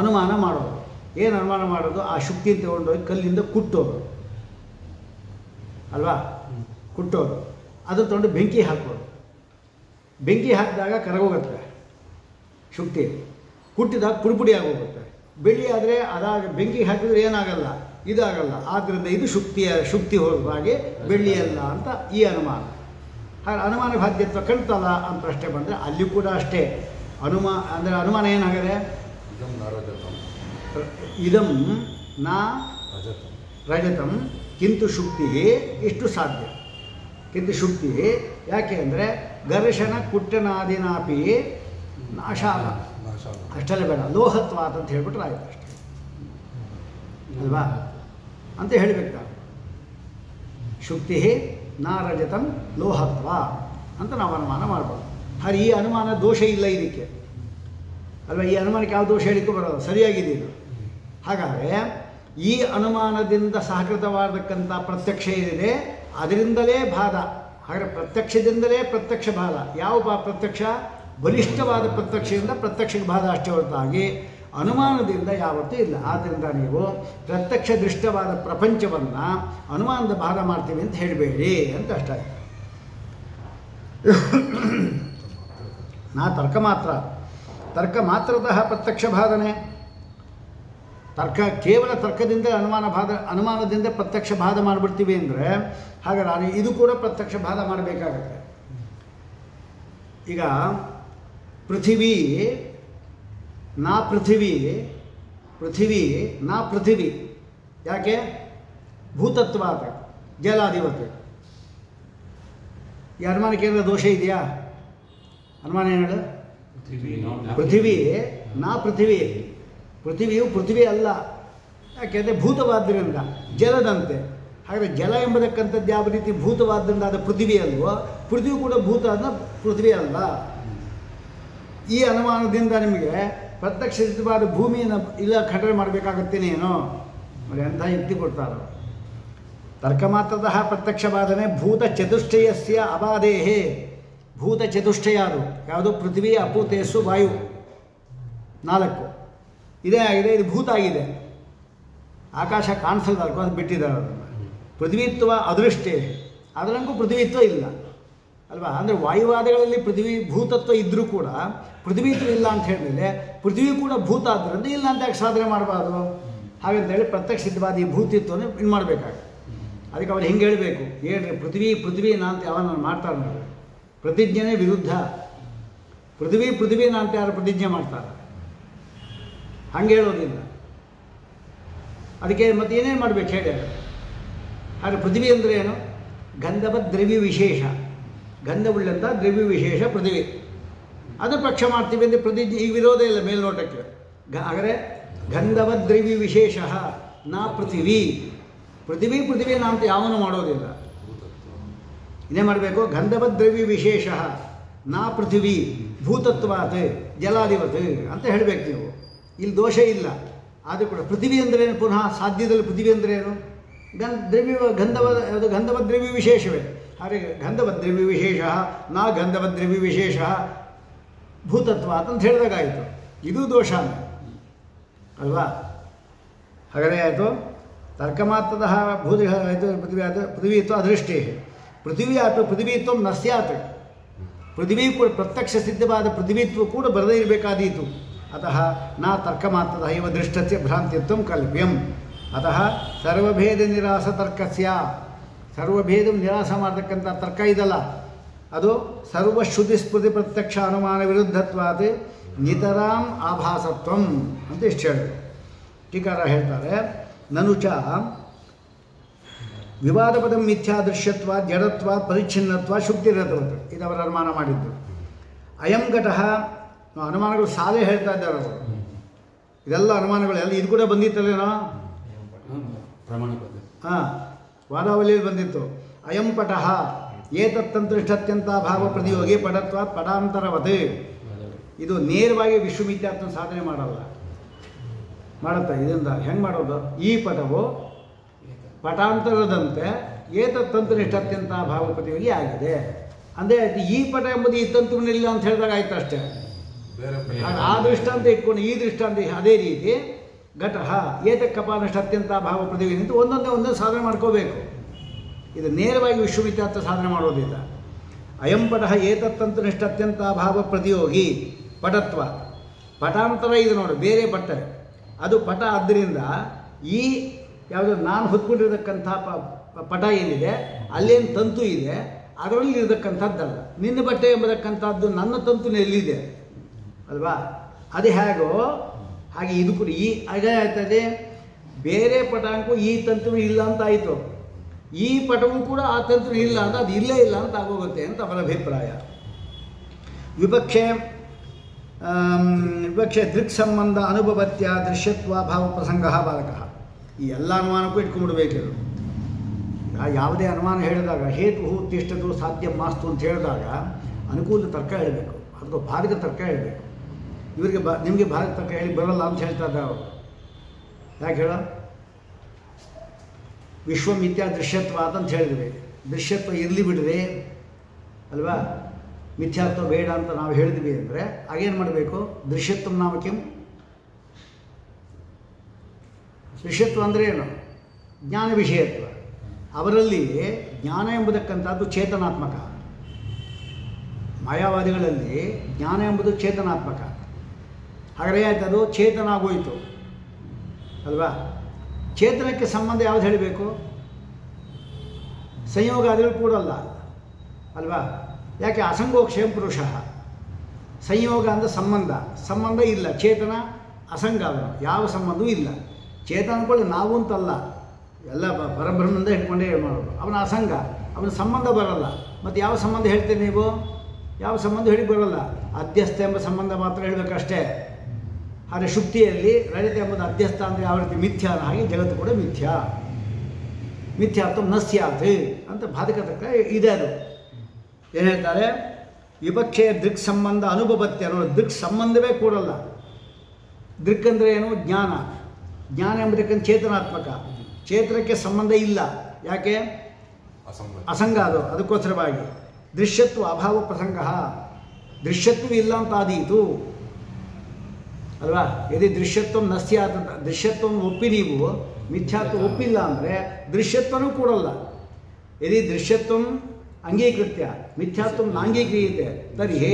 ಅನುಮಾನ ಮಾಡೋದು. ಏನು ಅನುಮಾನ ಮಾಡೋದು? ಆ ಶುಕ್ತಿ ತಗೊಂಡೋಗಿ ಕಲ್ಲಿಂದ ಕುಟ್ಟೋದು ಅಲ್ವಾ, ಕುಟ್ಟೋದು. ಅದು ತಗೊಂಡು ಬೆಂಕಿ ಹಾಕೋದು. ಬೆಂಕಿ ಹಾಕಿದಾಗ ಕರಗೋಗುತ್ತೆ ಶುಕ್ತಿ, ಕುಟ್ಟಿದಾಗ ಪುಡಿ ಆಗೋಗುತ್ತೆ. ಬೆಳ್ಳಿ ಆದರೆ ಅದಾಗ ಬೆಂಕಿ ಹಾಕಿದ್ರೆ ಏನಾಗಲ್ಲ, ಇದಾಗಲ್ಲ. ಆದ್ದರಿಂದ ಇದು ಶುಕ್ತಿ ಹೊರತಾಗಿ ಬೆಳ್ಳಿಯಲ್ಲ ಅಂತ ಈ ಅನುಮಾನ. ಹಾಗೆ ಅನುಮಾನ ಬಾಧ್ಯತ್ವ ಕಣ್ತಲ್ಲ ಅಂತ ಪ್ರಶ್ನೆ ಬಂದರೆ ಅಲ್ಲಿ ಕೂಡ ಅಷ್ಟೇ ಅಂದರೆ ಅನುಮಾನ ಏನಾಗಿದೆ? ಇದಂ ನಾ ರಜತಂ ಕಿಂತು ಶುಕ್ತಿ, ಇಷ್ಟು ಸಾಧ್ಯ. ಕಿಂತು ಶುಕ್ತಿ ಯಾಕೆ ಅಂದರೆ ಘರ್ಷಣ ಕುಟ್ಟನಾದಿನಾಪಿ ನಾಶ ಅಲ್ಲ, ಅಷ್ಟೆಲ್ಲ ಬೇಡ, ಲೋಹತ್ವಾತ್ ಅಂತ ಹೇಳ್ಬಿಟ್ರೆ ಆಯ್ತು ಅಷ್ಟೇ ಅಲ್ವಾ ಅಂತ ಹೇಳಬೇಕು ನಾವು. ಶುಕ್ತಿ ನಾ ರಜತಂ ಲೋಹತ್ವ ಅಂತ ನಾವು ಅನುಮಾನ ಮಾಡ್ಬೋದು. ಹಾಗೆ ಈ ಅನುಮಾನ ದೋಷ ಇಲ್ಲ ಇದಕ್ಕೆ ಅಲ್ವಾ, ಈ ಅನುಮಾನಕ್ಕೆ ಯಾವ ದೋಷ ಹೇಳಿಕ್ಕೂ ಬರೋದು, ಸರಿಯಾಗಿದೆ ಇದು. ಹಾಗಾದರೆ ಈ ಅನುಮಾನದಿಂದ ಸಹಕೃತವಾದಕ್ಕಂಥ ಪ್ರತ್ಯಕ್ಷ ಏನಿದೆ ಅದರಿಂದಲೇ ಬಾಧ. ಹಾಗಾದರೆ ಪ್ರತ್ಯಕ್ಷದಿಂದಲೇ ಪ್ರತ್ಯಕ್ಷ ಬಾಧ. ಯಾವ ಪ್ರತ್ಯಕ್ಷ? ಬಲಿಷ್ಠವಾದ ಪ್ರತ್ಯಕ್ಷದಿಂದ ಪ್ರತ್ಯಕ್ಷಕ್ಕೆ ಬಾಧ ಅಷ್ಟೇ ಹೊರತಾಗಿ ಅನುಮಾನದಿಂದ ಯಾವತ್ತೂ ಇಲ್ಲ. ಆದ್ದರಿಂದ ನೀವು ಪ್ರತ್ಯಕ್ಷ ದೃಷ್ಟವಾದ ಪ್ರಪಂಚವನ್ನು ಅನುಮಾನದ ಬಾಧ ಮಾಡ್ತೀವಿ ಅಂತ ಹೇಳಬೇಡಿ ಅಂತ ಅಷ್ಟೇ. ನಾ ತರ್ಕ ಮಾತ್ರತಃ ಪ್ರತ್ಯಕ್ಷ ಬಾಧನೆ. ಕೇವಲ ತರ್ಕದಿಂದ ಅನುಮಾನದಿಂದ ಪ್ರತ್ಯಕ್ಷ ಬಾಧ ಮಾಡಿಬಿಡ್ತೀವಿ ಅಂದರೆ ಹಾಗಾದ್ರೆ ಇದು ಕೂಡ ಪ್ರತ್ಯಕ್ಷ ಬಾಧ ಮಾಡಬೇಕಾಗತ್ತೆ. ಈಗ ಪೃಥಿವಿ ನಾ ಪೃಥಿವಿ ಯಾಕೆ? ಭೂತತ್ವಾದ ಜಲಾಧಿಪತಿ. ಈ ಅನುಮಾನಕ್ಕೆ ಏನಾದರೂ ದೋಷ ಇದೆಯಾ? ಅನುಮಾನ ಏನು ಹೇಳು? ಪೃಥಿವಿ ನಾ ಪೃಥಿವಿಯು ಪೃಥ್ವಿ ಅಲ್ಲ. ಯಾಕೆಂದರೆ ಭೂತವಾದ್ದರಿಂದ ಜಲದಂತೆ. ಹಾಗಾದರೆ ಜಲ ಎಂಬತಕ್ಕಂಥದ್ದು ಯಾವ ರೀತಿ ಭೂತವಾದ್ದರಿಂದ ಅದು ಪೃಥ್ವಿ ಅಲ್ವೋ, ಪೃಥ್ವಿ ಕೂಡ ಭೂತ ಅಲ್ಲ, ಪೃಥ್ವಿ ಅಲ್ಲ. ಈ ಅನುಮಾನದಿಂದ ನಿಮಗೆ ಪ್ರತ್ಯಕ್ಷ ಸಿದ್ಧವಾದ ಭೂಮಿಯನ್ನು ಇಲ್ಲ ಖಂಡನೆ ಮಾಡಬೇಕಾಗತ್ತೇನೇನೋ ನೋಡಿ ಅಂಥ ಯುಕ್ತಿ ಕೊಡ್ತಾರೆ. ತರ್ಕ ಮಾತ್ರತಃ ಪ್ರತ್ಯಕ್ಷ ಬಾಧನೆ ಭೂತ ಚತುಷ್ಟಯಸ್ಯ ಅಬಾಧೇಹೇ. ಭೂತ ಚತುಷ್ಟಯ ಅದು ಯಾವುದು? ಪೃಥ್ವಿ, ಅಪು, ತೇಜಸ್ಸು, ವಾಯು 4. ಇದೇ ಆಗಿದೆ, ಇದು ಭೂತ ಆಗಿದೆ. ಆಕಾಶ ಕಾಣಿಸಲ್ಲ, ಅದು ಬಿಟ್ಟಿದ್ದಾರೆ ಅದನ್ನು. ಪೃಥ್ವಿತ್ವ ಅದೃಷ್ಟೇ, ಅದರಂಗೂ ಪೃಥ್ವಿತ್ವ ಇಲ್ಲ ಅಲ್ವಾ. ಅಂದರೆ ವಾಯುವಾದಗಳಲ್ಲಿ ಪೃಥ್ವಿ ಭೂತತ್ವ ಇದ್ದರೂ ಕೂಡ ಪೃಥ್ವಿತ್ವ ಇಲ್ಲ ಅಂತ ಹೇಳಿದ್ರೆ ಪೃಥ್ವಿ ಕೂಡ ಭೂತ ಆದ್ದರಿಂದ ಇಲ್ಲ ಅಂತ ಯಾಕೆ ಸಾಧನೆ ಮಾಡಬಾರ್ದು? ಹಾಗಂತೇಳಿ ಪ್ರತ್ಯಕ್ಷ ಸಿದ್ಧವಾದ ಈ ಭೂತಿತ್ವನೇ ಇದು ಮಾಡಬೇಕಾಗುತ್ತೆ. ಅದಕ್ಕೆ ಅವ್ರು ಹೆಂಗೆ ಹೇಳಬೇಕು, ಹೇಳ್ರಿ ಪೃಥ್ವಿನಾ ಅಂತ ಯಾವನ್ನ ಮಾಡ್ತಾರೆ ನೋಡಿ, ಪ್ರತಿಜ್ಞೆನೇ ವಿರುದ್ಧ. ಪೃಥ್ವಿನಾ ಅಂತ ಯಾರು ಪ್ರತಿಜ್ಞೆ ಮಾಡ್ತಾರೆ? ಹಂಗೆ ಹೇಳೋದಿಲ್ಲ. ಅದಕ್ಕೆ ಮತ್ತೆ ಏನೇನು ಮಾಡಬೇಕು ಹೇಳಿ. ಆದರೆ ಪೃಥ್ವಿ ಅಂದರೆ ಏನು? ಗಂಧವ ದ್ರವ್ಯ ವಿಶೇಷ, ಗಂಧವುಳ್ಳಂಥ ದ್ರವ್ಯ ವಿಶೇಷ ಪೃಥ್ವಿ. ಅದು ಪಕ್ಷ ಮಾಡ್ತೀವಿ ಅಂದರೆ ಪ್ರತಿಜ್ಞೆ ಈಗ ವಿರೋಧ ಇಲ್ಲ ಮೇಲ್ನೋಟಕ್ಕೆ. ಹಾಗಾದರೆ ಗಂಧವ ದ್ರವ್ಯ ವಿಶೇಷ ನಾ ಪೃಥ್ವಿ ನಾ ಅಂತ ಯಾವನು ಮಾಡೋದಿಲ್ಲ. ಇನ್ನೇ ಮಾಡಬೇಕು, ಗಂಧವ ದ್ರವ್ಯ ವಿಶೇಷ ನಾ ಪೃಥ್ವಿ ಭೂತತ್ವಾತ್ ಜಲಾಧಿವತ್ ಅಂತ ಹೇಳಬೇಕು ನೀವು. ಇಲ್ಲಿ ದೋಷ ಇಲ್ಲ. ಆದರೂ ಕೂಡ ಪೃಥ್ವಿ ಅಂದ್ರೇನು? ಪುನಃ ಸಾಧ್ಯದಲ್ಲಿ ಪೃಥ್ವಿ ಅಂದ್ರೇನು? ಗಂಧವ ದ್ರವ್ಯ ವಿಶೇಷವೇ. ಹಾಗೆ ಗಂಧವ ದ್ರವ್ಯ ವಿಶೇಷ ನಾ ಗಂಧವ ದ್ರವ್ಯ ವಿಶೇಷ ಭೂತತ್ವ ಅಂತ ಹೇಳಿದಾಗಾಯಿತು. ಇದು ದೋಷನೇ ಅಲ್ವಾ. ಹಾಗಾದರೆ ಆಯಿತು ತರ್ಕಮಾತ್ರದ ಭೂತ ಆಯಿತು ಪೃಥ್ವಿತ್ವ ಅದೃಷ್ಟೇ. ಪೃಥ್ವಿತ್ವ ನ ಸ್ಯಾತ್. ಪೃಥ್ವಿ ಕೂಡ ಪ್ರತ್ಯಕ್ಷ ಸಿದ್ಧವಾದ ಪೃಥ್ವಿತ್ವ ಕೂಡ ಬರದೇ ಇರಬೇಕಾದೀತು. ಅತಃ ನಾ ತರ್ಕಮಾತ್ರದ ಇವ ದೃಷ್ಟಸ್ಯ ಭ್ರಾಂತಿತ್ವ ಕಲ್ಪ್ಯಂ. ಅತಃ ಸರ್ವಭೇದ ನಿರಾಸ ತರ್ಕಸ್ಯ, ಸರ್ವಭೇದ ನಿರಾಸ ಮಾಡತಕ್ಕಂಥ ತರ್ಕ ಇದಲ್ಲ, ಅದು ಸರ್ವಶ್ರುತಿ ಸ್ಮೃತಿ ಪ್ರತ್ಯಕ್ಷ ಅನುಮಾನ ವಿರುದ್ಧತ್ವಾತ್ ನಿತರಾಂ ಆಭಾಸತ್ವಂ ಅಂತ ಇಷ್ಟು ಹೇಳಿದ್ರು. ಟೀಕಾರ ಹೇಳ್ತಾರೆ, ನನುಚ ವಿವಾದ ಪದ ಮಿಥ್ಯಾ ದೃಶ್ಯತ್ವ ಜಡತ್ವ ಪರಿಚ್ಛಿನ್ನತ್ವ ಶುಕ್ತಿರತ್ವತ್. ಇದು ಅವರ ಅನುಮಾನ ಮಾಡಿದ್ದು. ಅಯಂ ಘಟಃ ಅನುಮಾನಗಳು ಸಾಲೇ ಹೇಳ್ತಾ ಇದ್ದಾರೆ ಅವರು. ಇದೆಲ್ಲ ಅನುಮಾನಗಳು ಎಲ್ಲ ಇದು ಕೂಡ ಬಂದಿತ್ತಲ್ಲೇನೋ ಹಾಂ, ವಾದಾವಲಿಯಲ್ಲಿ ಬಂದಿತ್ತು. ಅಯಂ ಪಟಃ ಏತತ್ತಂತ್ರಿಷ್ಠತ್ಯಂತ ಭಾವ ಪ್ರತಿಯೋಗಿ ಪಟತ್ವ ಪಟಾಂತರವತ್. ಇದು ನೇರವಾಗಿ ವಿಶ್ವಮಿಥ್ಯಾತ್ವ ಸಾಧನೆ ಮಾಡಲ್ಲ, ಮಾಡುತ್ತಾ. ಇದರಿಂದ ಹೆಂಗೆ ಮಾಡೋದು? ಈ ಪಟವು ಪಟಾಂತರದಂತೆ ಏತತ್ತಂತ್ರಿಷ್ಠತ್ಯಂತ ಭಾವ ಪ್ರತಿಯೋಗಿ ಆಗಿದೆ ಅಂದರೆ ಈ ಪಟ ಎಂಬುದು ಈ ತಂತುವಿನಿಲ್ಲ ಅಂತ ಹೇಳಿದಾಗ ಆಯ್ತು ಅಷ್ಟೇ. ಆ ದೃಷ್ಟಾಂತ ಇಟ್ಕೊಂಡು ಈ ದೃಷ್ಟಾಂತ ಅದೇ ರೀತಿ ಘಟಃ ಏತಕ್ಕಪಾನಷ್ಟ ಅತ್ಯಂತ ಭಾವ ಪ್ರತಿಯೋಗಿ ನಿಂತು ಒಂದೊಂದೇ ಸಾಧನೆ ಮಾಡ್ಕೋಬೇಕು. ಇದು ನೇರವಾಗಿ ವಿಶ್ವಮಿಥ್ಯಾತ್ವ ಸಾಧನೆ ಮಾಡೋದಿಲ್ಲ. ಅಯಂ ಪಟಃ ಏತತ್ತಂತುನಿಷ್ಠ ಅತ್ಯಂತ ಭಾವ ಪ್ರತಿಯೋಗಿ ಪಟತ್ವ. ಪಟಾಂತರ ಇದು ನೋಡಿ, ಬೇರೆ ಪಟ್ಟ ಅದು ಪಟ. ಆದ್ದರಿಂದ ಈ ಯಾವುದು ನಾನು ಹೊತ್ಕೊಂಡಿರತಕ್ಕಂಥ ಪಟ ಏನಿದೆ ಅಲ್ಲೇನು ತಂತು ಇದೆ ಅದರಲ್ಲಿ ಇರತಕ್ಕಂಥದ್ದಲ್ಲ. ನಿನ್ನ ಬಟ್ಟೆ ಎಂಬತಕ್ಕಂಥದ್ದು ನನ್ನ ತಂತು ಎಲ್ಲಿದೆ ಅಲ್ವಾ. ಅದು ಹೇಗೋ ಹಾಗೆ ಇದು ಕೂಡ ಈ ಹಾಗೆ ಆಯ್ತದೆ. ಬೇರೆ ಪಟಾಂಕು ಈ ತಂತು ಇಲ್ಲ ಅಂತ ಆಯಿತು, ಈ ಪಟವು ಕೂಡ ಆ ತಂತು ಇಲ್ಲ ಅಂತ ಅದು ಇಲ್ಲೇ ಇಲ್ಲ ಅಂತ ಆಗೋಗುತ್ತೆ ಅಂತ ಅವರ ಅಭಿಪ್ರಾಯ. ವಿಪಕ್ಷೆ ದೃಕ್ ಸಂಬಂಧ ಅನುಭವತ್ಯ ದೃಶ್ಯತ್ವ ಭಾವ ಪ್ರಸಂಗ ಬಾಲಕ. ಈ ಎಲ್ಲ ಅನುಮಾನಕ್ಕೂ ಇಟ್ಕೊಂಡ್ಬಿಡ್ಬೇಕಿದು. ಯಾವುದೇ ಅನುಮಾನ ಹೇಳಿದಾಗ ಹೇತು ತಿಷ್ಟದು ಸಾಧ್ಯ ಮಾಸ್ತು ಅಂತ ಹೇಳಿದಾಗ ಅನುಕೂಲ ತರ್ಕ ಹೇಳಬೇಕು, ಅದಕ್ಕೂ ಬಾಧಕ ತರ್ಕ ಹೇಳಬೇಕು. ಇವರಿಗೆ ನಿಮಗೆ ಬಾಧಕ ತರ್ಕ ಹೇಳಿ ಬರಲ್ಲ ಅಂತ ಹೇಳ್ತಾ ಇದ್ದಾರೆ ಅವರು. ಯಾಕೆ ಹೇಳೋ? ವಿಶ್ವಮಿಥ್ಯಾ ದೃಶ್ಯತ್ವ ಅಂತ ಹೇಳಿದ್ವಿ. ದೃಶ್ಯತ್ವ ಇರಲಿ ಬಿಡ್ರಿ ಅಲ್ವಾ, ಮಿಥ್ಯಾತ್ವ ಬೇಡ ಅಂತ ನಾವು ಹೇಳಿದ್ವಿ ಅಂದರೆ ಆಗೇನು ಮಾಡಬೇಕು? ದೃಶ್ಯತ್ವ ನಾಮಕ್ಯಂ. ದೃಶ್ಯತ್ವ ಅಂದರೆ ಏನು? ಜ್ಞಾನ ವಿಷಯತ್ವ. ಅವರಲ್ಲಿ ಜ್ಞಾನ ಎಂಬುದಕ್ಕಂಥದ್ದು ಚೇತನಾತ್ಮಕ. ಮಾಯಾವಾದಿಗಳಲ್ಲಿ ಜ್ಞಾನ ಎಂಬುದು ಚೇತನಾತ್ಮಕ. ಹಾಗಾದರೆ ಆಯ್ತು, ಅದು ಚೇತನ ಆಗೋಯಿತು ಅಲ್ವಾ. ಚೇತನಕ್ಕೆ ಸಂಬಂಧ ಯಾವುದು ಹೇಳಬೇಕು? ಸಂಯೋಗಾದಿಗಳು ಕೂಡಲ್ಲ ಅಲ್ವಾ. ಯಾಕೆ? ಅಸಂಗೋಕ್ಷೇಮ ಪುರುಷ. ಸಂಯೋಗ ಅಂದರೆ ಸಂಬಂಧ ಇಲ್ಲ. ಚೇತನ ಅಸಂಗ, ಅವನು ಯಾವ ಸಂಬಂಧವೂ ಇಲ್ಲ. ಚೇತನ ಅಂದ್ಕೊಳ್ಳಿ ನಾವು ಅಂತಲ್ಲ, ಎಲ್ಲ ಪರಬ್ರಹ್ಮದಿಂದ ಹಿಡ್ಕೊಂಡೇ ಮಾಡೋದು. ಅವನ ಅಸಂಗ, ಅವನ ಸಂಬಂಧ ಬರಲ್ಲ. ಮತ್ತು ಯಾವ ಸಂಬಂಧ ಹೇಳ್ತೀರಿ ನೀವು? ಯಾವ ಸಂಬಂಧ ಹೇಳಿ ಬರೋಲ್ಲ. ಅಧ್ಯಸ್ಥ ಎಂಬ ಸಂಬಂಧ ಮಾತ್ರ ಹೇಳಬೇಕಷ್ಟೇ. ಆದರೆ ಶುಕ್ತಿಯಲ್ಲಿ ರಜತ ಎಂಬುದು ಅಧ್ಯಸ್ಥ ಅಂದರೆ ಯಾವ ರೀತಿ ಮಿಥ್ಯಾನ ಹಾಗೆ ಜಗತ್ತು ಕೂಡ ಮಿಥ್ಯಾತ್ವ ನ ಸ್ಯಾತ್ ಅಂತ ಬಾಧಕ ತರ್ಕ ಇದೆ. ಅದು ಏನು ಹೇಳ್ತಾರೆ? ವಿಪಕ್ಷೆ ದೃಕ್ ಸಂಬಂಧ ಅನುಭವತ್ಯ ಅನ್ನೋ ದೃಕ್ ಸಂಬಂಧವೇ ಕೂಡಲ್ಲ. ದೃಕ್ ಅಂದರೆ ಏನು? ಜ್ಞಾನ. ಜ್ಞಾನ ಎಂಬುದಕ್ಕಂತ ಚೇತನಾತ್ಮಕ. ಚೇತನಕ್ಕೆ ಸಂಬಂಧ ಇಲ್ಲ. ಯಾಕೆ? ಅಸಂಗ ಅದು. ಅದಕ್ಕೋಸ್ಕರವಾಗಿ ದೃಶ್ಯತ್ವ ಅಭಾವ ಪ್ರಸಂಗ. ದೃಶ್ಯತ್ವ ಇಲ್ಲ ಅಂತ ಆದೀತು. ಅಲ್ವಾ? ಯದಿ ದೃಶ್ಯತ್ವ ನಸ್ಯ ಅಂತ ದೃಶ್ಯತ್ವವನ್ನು ಒಪ್ಪಿ ನೀವು ಮಿಥ್ಯಾತ್ವ ಒಪ್ಪಿಲ್ಲ ಅಂದರೆ ದೃಶ್ಯತ್ವನೂ ಕೂಡಲ್ಲ. ಯದಿ ದೃಶ್ಯತ್ವ ಅಂಗೀಕೃತ್ಯ ಮಿಥ್ಯಾತ್ವ ನಾಂಗೀಕ್ರಿಯತೆ ತರ್ಹಿ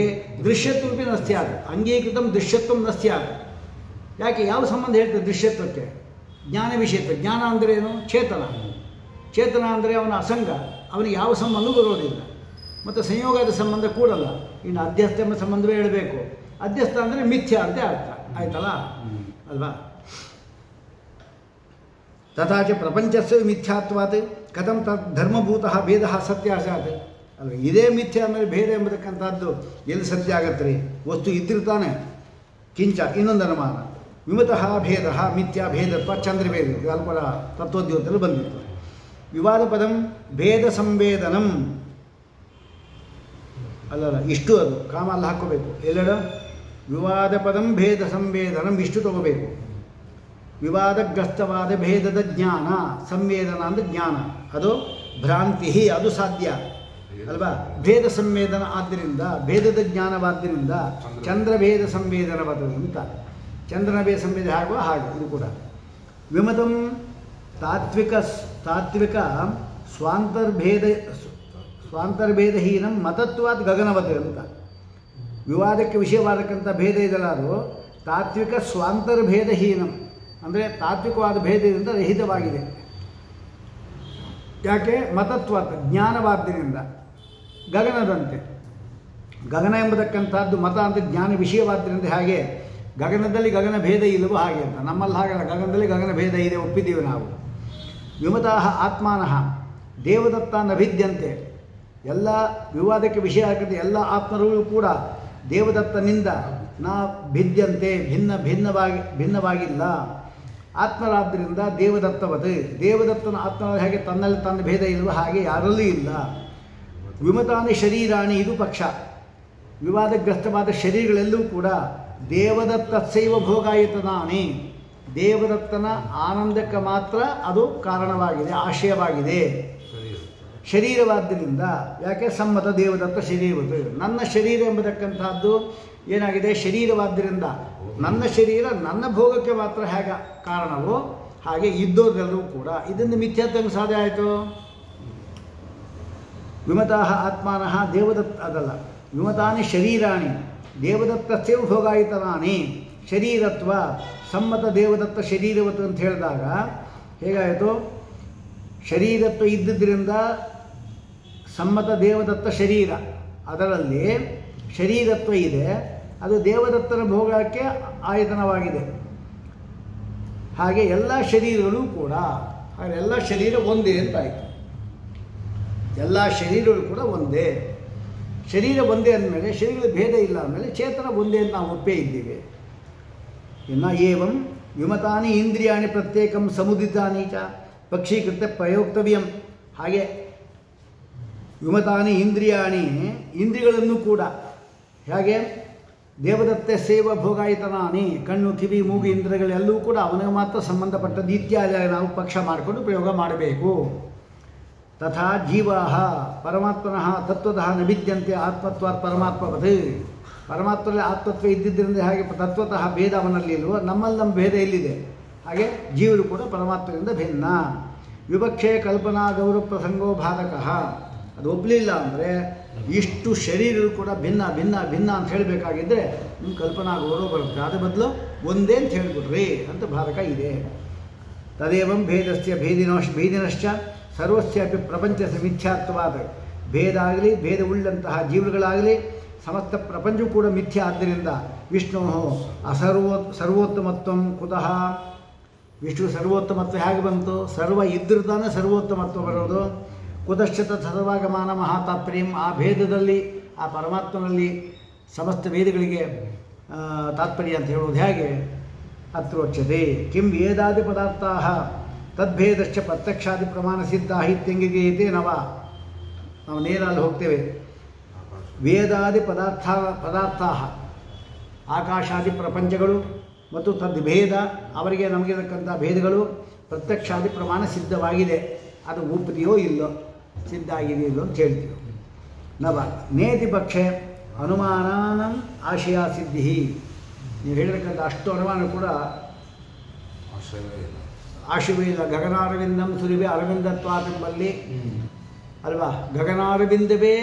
ದೃಶ್ಯತ್ವಪಿ ನ ಸ್ಯಾತ್ ಅಂಗೀಕೃತಂ ದೃಶ್ಯತ್ವ ನ ಸ್ಯಾತ್. ಯಾಕೆ? ಯಾವ ಸಂಬಂಧ ಹೇಳ್ತದೆ ದೃಶ್ಯತ್ವಕ್ಕೆ? ಜ್ಞಾನ ವಿಷಯತ್ವ. ಜ್ಞಾನ ಅಂದರೆ ಏನು? ಚೇತನ. ಚೇತನ ಅಂದರೆ ಅವನ ಅಸಂಗ, ಅವನಿಗೆ ಯಾವ ಸಂಬಂಧ ಬರೋದಿಲ್ಲ. ಮತ್ತು ಸಂಯೋಗದ ಸಂಬಂಧ ಕೂಡಲ್ಲ. ಇನ್ನು ಅಧ್ಯಸ್ಥ ಎಂಬ ಸಂಬಂಧವೇ ಹೇಳಬೇಕು. ಅಧ್ಯಸ್ಥ ಅಂದರೆ ಮಿಥ್ಯಾ ಅಂತ ಅರ್ಥ ಆಯ್ತಲ್ಲ ಅಲ್ವಾ? ತಥಾಚ ಪ್ರಪಂಚಸ್ಯ ಮಿಥ್ಯಾತ್ವಾತ್ ಕಥಂ ತತ್ ಧರ್ಮಭೂತಃ ಭೇದ ಸತ್ಯ ಸ್ಯಾತ್ ಅಲ್ವ? ಇದೇ ಮಿಥ್ಯಾ ಆಮೇಲೆ ಭೇದ ಎಂಬತಕ್ಕಂಥದ್ದು ಎಲ್ಲಿ ಸತ್ಯ ಆಗತ್ತೆ ರೀ? ವಸ್ತು ಇದ್ದಿರ್ತಾನೆ. ಕಿಂಚ ಇನ್ನೊಂದು ಅನುಮಾನ ವಿಮತಃ ಭೇದ ಮಿಥ್ಯಾ ಭೇದತ್ವ ಚಂದ್ರಭೇದ ಇದು ಅಲ್ಪರ ತತ್ವೋದ್ಯೋಗದಲ್ಲಿ ಬಂದಿತ್ತು. ವಿವಾದ ಪದಂ ಭೇದ ಸಂವೇದನಂ ಅಲ್ಲಲ್ಲ ಇಷ್ಟು ಅದು ಕಾಮ ಅಲ್ಲಿ ಹಾಕ್ಕೋಬೇಕು. ಎಲ್ಲೆಡ ವಿವಾದ ಪದಂ ಭೇದ ಸಂವೇದನಂ ಇಷ್ಟು ತಗೋಬೇಕು. ವಿವಾದಗ್ರಸ್ತವಾದ ಭೇದದ ಜ್ಞಾನ, ಸಂವೇದನ ಅಂದರೆ ಜ್ಞಾನ, ಅದು ಭ್ರಾಂತಿ, ಅದು ಸಾಧ್ಯ ಅಲ್ವಾ? ಭೇದ ಸಂವೇದನ ಆದ್ದರಿಂದ ಭೇದದ ಜ್ಞಾನವಾದ್ದರಿಂದ ಚಂದ್ರಭೇದ ಸಂವೇದನವಾದ ಅಂತ ಚಂದ್ರನ ಭೇದ ಸಂವೇದನೆ ಆಗುವ ಹಾಗೆ ಇದು ಕೂಡ. ವಿಮತಂ ತಾತ್ವಿಕ ಸ್ವಾಂತರ್ಭೇದಹೀನಂ ಮತತ್ವಾದ ಗಗನವತ್ ಅಂತ. ವಿವಾದಕ್ಕೆ ವಿಷಯವಾದಕ್ಕಂಥ ಭೇದ ಇದಲ್ಲ, ಅದು ತಾತ್ವಿಕ ಸ್ವಾಂತರ್ಭೇದಹೀನಂ ಅಂದರೆ ತಾತ್ವಿಕವಾದ ಭೇದದಿಂದ ರಹಿತವಾಗಿದೆ. ಯಾಕೆ? ಮತತ್ವ ಜ್ಞಾನವಾದ್ದರಿಂದ ಗಗನದಂತೆ. ಗಗನ ಎಂಬತಕ್ಕಂಥದ್ದು ಮತ ಅಂತ ಜ್ಞಾನ ವಿಷಯವಾದ್ದರಿಂದ ಹಾಗೆ ಗಗನದಲ್ಲಿ ಗಗನ ಭೇದ ಇಲ್ಲವೋ ಹಾಗೆ ಅಂತ. ನಮ್ಮಲ್ಲಿ ಹಾಗಲ್ಲ, ಗಗನದಲ್ಲಿ ಗಗನ ಭೇದ ಇದೆ, ಒಪ್ಪಿದ್ದೀವಿ ನಾವು. ವಿಮತಾಃ ಆತ್ಮಾನಃ ದೇವದತ್ತ ನಭಿದ್ಯಂತೆ. ಎಲ್ಲ ವಿವಾದಕ್ಕೆ ವಿಷಯ ಆಗತ್ತೆ ಎಲ್ಲ ಆತ್ಮರುಗಳು ಕೂಡ ದೇವದತ್ತನಿಂದ ನಾ ಭಿದ್ಯಂತೆ ಭಿನ್ನವಾಗಿಲ್ಲ. ಆತ್ಮರಾದ್ದರಿಂದ ದೇವದತ್ತವತ್ ದೇವದತ್ತನ ಆತ್ಮ ಹಾಗೆ ತನ್ನಲ್ಲಿ ತನ್ನ ಭೇದ ಇಲ್ವ ಹಾಗೆ ಯಾರಲ್ಲೂ ಇಲ್ಲ. ವಿಮತಾನಿ ಶರೀರಾಣಿ ಇದು ಪಕ್ಷ. ವಿವಾದಗ್ರಸ್ತವಾದ ಶರೀರಗಳೆಲ್ಲವೂ ಕೂಡ ದೇವದತ್ತಸೈವ ಭೋಗಾಯತನಾನಿ ದೇವದತ್ತನ ಆನಂದಕ್ಕೆ ಮಾತ್ರ ಅದು ಕಾರಣವಾಗಿದೆ, ಆಶಯವಾಗಿದೆ. ಶರೀರವಾದ್ದರಿಂದ ಯಾಕೆ? ಸಮ್ಮತ ದೇವದತ್ತ ಶರೀರವತ್ತು. ನನ್ನ ಶರೀರ ಎಂಬತಕ್ಕಂಥದ್ದು ಏನಾಗಿದೆ? ಶರೀರವಾದ್ದರಿಂದ ನನ್ನ ಶರೀರ ನನ್ನ ಭೋಗಕ್ಕೆ ಮಾತ್ರ ಹೇಗೆ ಕಾರಣವೋ ಹಾಗೆ ಇದ್ದೋರೆಲ್ಲರೂ ಕೂಡ ಇದರಿಂದ ಮಿಥ್ಯಾತ್ವ ಸಾಧ್ಯ ಆಯಿತು. ವಿಮತಾಃ ಆತ್ಮಾನಃ ದೇವದತ್ತ ಅದಲ್ಲ, ವಿಮತಾನಿ ಶರೀರಾಣಿ ದೇವದತ್ತಸ್ಯೈವ ಭೋಗಾಯಿತನಾನಿ. ಶರೀರತ್ವ ಸಮ್ಮತ ದೇವದತ್ತ ಶರೀರವತ್ತು ಅಂತ ಹೇಳಿದಾಗ ಹೇಗಾಯಿತು? ಶರೀರತ್ವ ಇದ್ದುದರಿಂದ ಸಮ್ಮತ ದೇವದತ್ತ ಶರೀರ, ಅದರಲ್ಲಿ ಶರೀರತ್ವ ಇದೆ, ಅದು ದೇವದತ್ತನ ಭೋಗಕ್ಕೆ ಆಯತನವಾಗಿದೆ. ಹಾಗೆ ಎಲ್ಲ ಶರೀರಗಳು ಕೂಡ ಹಾಗೆ ಎಲ್ಲ ಶರೀರ ಒಂದೇ ಅಂತಾಯಿತು. ಎಲ್ಲ ಶರೀರಗಳು ಕೂಡ ಒಂದೇ. ಶರೀರ ಒಂದೇ ಅಂದಮೇಲೆ ಶರೀರದ ಭೇದ ಇಲ್ಲ ಅಂದಮೇಲೆ ಚೇತನ ಒಂದೇ ಅಂತ ನಾವು ಒಪ್ಪೇ ಇದ್ದೀವಿ. ಇನ್ನು ಏವಂ ವಿಮತಾನಿ ಇಂದ್ರಿಯಾಣಿ ಪ್ರತ್ಯೇಕಂ ಸಮುದಿತಾನಿ ಚ ಪಕ್ಷೀಕೃತ ಪ್ರಯೋಕ್ತವ್ಯಂ. ಹಾಗೆ ವಿಮತಾನಿ ಇಂದ್ರಿಯಾಣಿ ಇಂದ್ರಿಯಗಳನ್ನು ಕೂಡ ಹೇಗೆ ದೇವದತ್ತೆ ಸೇವ ಭೋಗಾಯಿತನಾನಿ ಕಣ್ಣು ಕಿವಿ ಮೂಗು ಇಂದ್ರಿಯಗಳೆಲ್ಲವೂ ಕೂಡ ಅವನಿಗೆ ಮಾತ್ರ ಸಂಬಂಧಪಟ್ಟದ್ದು ಇತ್ಯಾದಿ ನಾವು ಪಕ್ಷ ಮಾಡಿಕೊಂಡು ಪ್ರಯೋಗ ಮಾಡಬೇಕು. ತಥಾ ಜೀವಾಃ ಪರಮಾತ್ಮನಃ ತತ್ವತಃ ನ ಭಿದ್ಯಂತೆ ಆತ್ಮತ್ವಾತ್ ಪರಮಾತ್ಮವತ್. ಪರಮಾತ್ಮನಲ್ಲಿ ಆತ್ಮತ್ವ ಇದ್ದಿದ್ದರಿಂದ ಹಾಗೆ ತತ್ವತಃ ಭೇದ ಅವನಲ್ಲಿ ಇಲ್ವೋ ನಮ್ಮಲ್ಲಿ ನಮ್ಮ ಭೇದ ಎಲ್ಲಿದೆ ಹಾಗೆ ಜೀವರು ಕೂಡ ಪರಮಾತ್ಮದಿಂದ ಭಿನ್ನ. ವಿವಕ್ಷೆ ಕಲ್ಪನಾ ಗೌರವ ಪ್ರಸಂಗೋ ಬಾಧಕಃ. ಅದು ಒಪ್ಪಲಿಲ್ಲ ಅಂದರೆ ಇಷ್ಟು ಶರೀರರು ಕೂಡ ಭಿನ್ನ ಭಿನ್ನ ಭಿನ್ನ ಅಂತ ಹೇಳಬೇಕಾಗಿದ್ದರೆ ನಿಮ್ಮ ಕಲ್ಪನಾ ಗೌರವ ಬರುತ್ತೆ. ಅದ್ರ ಬದಲು ಒಂದೇ ಅಂತ ಹೇಳಿಬಿಟ್ರಿ ಅಂತ ಬಾಧಕ ಇದೆ. ತದೇವಂ ಭೇದಸ್ಯ ಭೇದಿನಶ್ಚ ಸರ್ವಸ್ಯಾಪಿ ಪ್ರಪಂಚದ ಮಿಥ್ಯಾತ್ವಾದ. ಭೇದ ಆಗಲಿ ಭೇದವುಳ್ಳಂತಹ ಜೀವಗಳಾಗಲಿ ಸಮಸ್ತ ಪ್ರಪಂಚವೂ ಕೂಡ ಮಿಥ್ಯ. ಆದ್ದರಿಂದ ವಿಷ್ಣು ಸರ್ವೋತ್ತಮತ್ವ ಕುತಃ? ವಿಷ್ಣು ಸರ್ವೋತ್ತಮತ್ವ ಹೇಗೆ ಬಂತು? ಸರ್ವ ಇದ್ದರೂ ತಾನೇ ಸರ್ವೋತ್ತಮತ್ವ ಬರೋದು. ಕುತಶ್ಚತ ಸರ್ವಾಗಮಾನ ಮಹಾತಾತ್ಪರ್ಯಂ. ಆ ಭೇದದಲ್ಲಿ ಆ ಪರಮಾತ್ಮನಲ್ಲಿ ಸಮಸ್ತ ವೇದಗಳಿಗೆ ತಾತ್ಪರ್ಯ ಅಂತ ಹೇಳೋದು ಹೇಗೆ? ಅತ್ರೋಚ್ಯತೆ ಕಿಂ ವೇದಾದಿ ಪದಾರ್ಥಾಃ ತದ್ಭೇದಶ್ಚ ಪ್ರತ್ಯಕ್ಷಾದಿ ಪ್ರಮಾಣ ಸಿದ್ಧ ಇತ್ಯಂಗೀಯತೆ ನವ. ನಾವು ನೇರ ಅಲ್ಲಿ ಹೋಗ್ತೇವೆ. ವೇದಾದಿ ಪದಾರ್ಥಾಃ ಆಕಾಶಾದಿ ಪ್ರಪಂಚಗಳು ಮತ್ತು ತದ್ಭೇದ ಅವರಿಗೆ ನಮಗಿರತಕ್ಕಂಥ ಭೇದಗಳು ಪ್ರತ್ಯಕ್ಷಾದಿ ಪ್ರಮಾಣ ಸಿದ್ಧವಾಗಿದೆ. ಅದು ಒಪ್ಪದೆಯೋ ಇಲ್ಲೋ, ಸಿದ್ಧ ಆಗಿದೆಯೋ ಇಲ್ಲೋ ಅಂತ ಹೇಳ್ತೀವಿ. ನವ ನೇತಿ ಪಕ್ಷೆ ಅನುಮಾನಾನಂ ಆಶಯ ಸಿದ್ಧಿ. ನೀವು ಹೇಳಿರ್ತಕ್ಕಂಥ ಅಷ್ಟು ಅನುಮಾನ ಕೂಡ ಆಶ್ರಯವೇ ಇಲ್ಲ. ಆಶಯವೇ ಇಲ್ಲ. ಗಗನಾರವಿಂದಂ ಸುರಿವೆ ಅರವಿಂದತ್ವಾತೆಂಬಲ್ಲಿ ಅಲ್ವಾ, ಗಗನಾರವಿಂದವೇ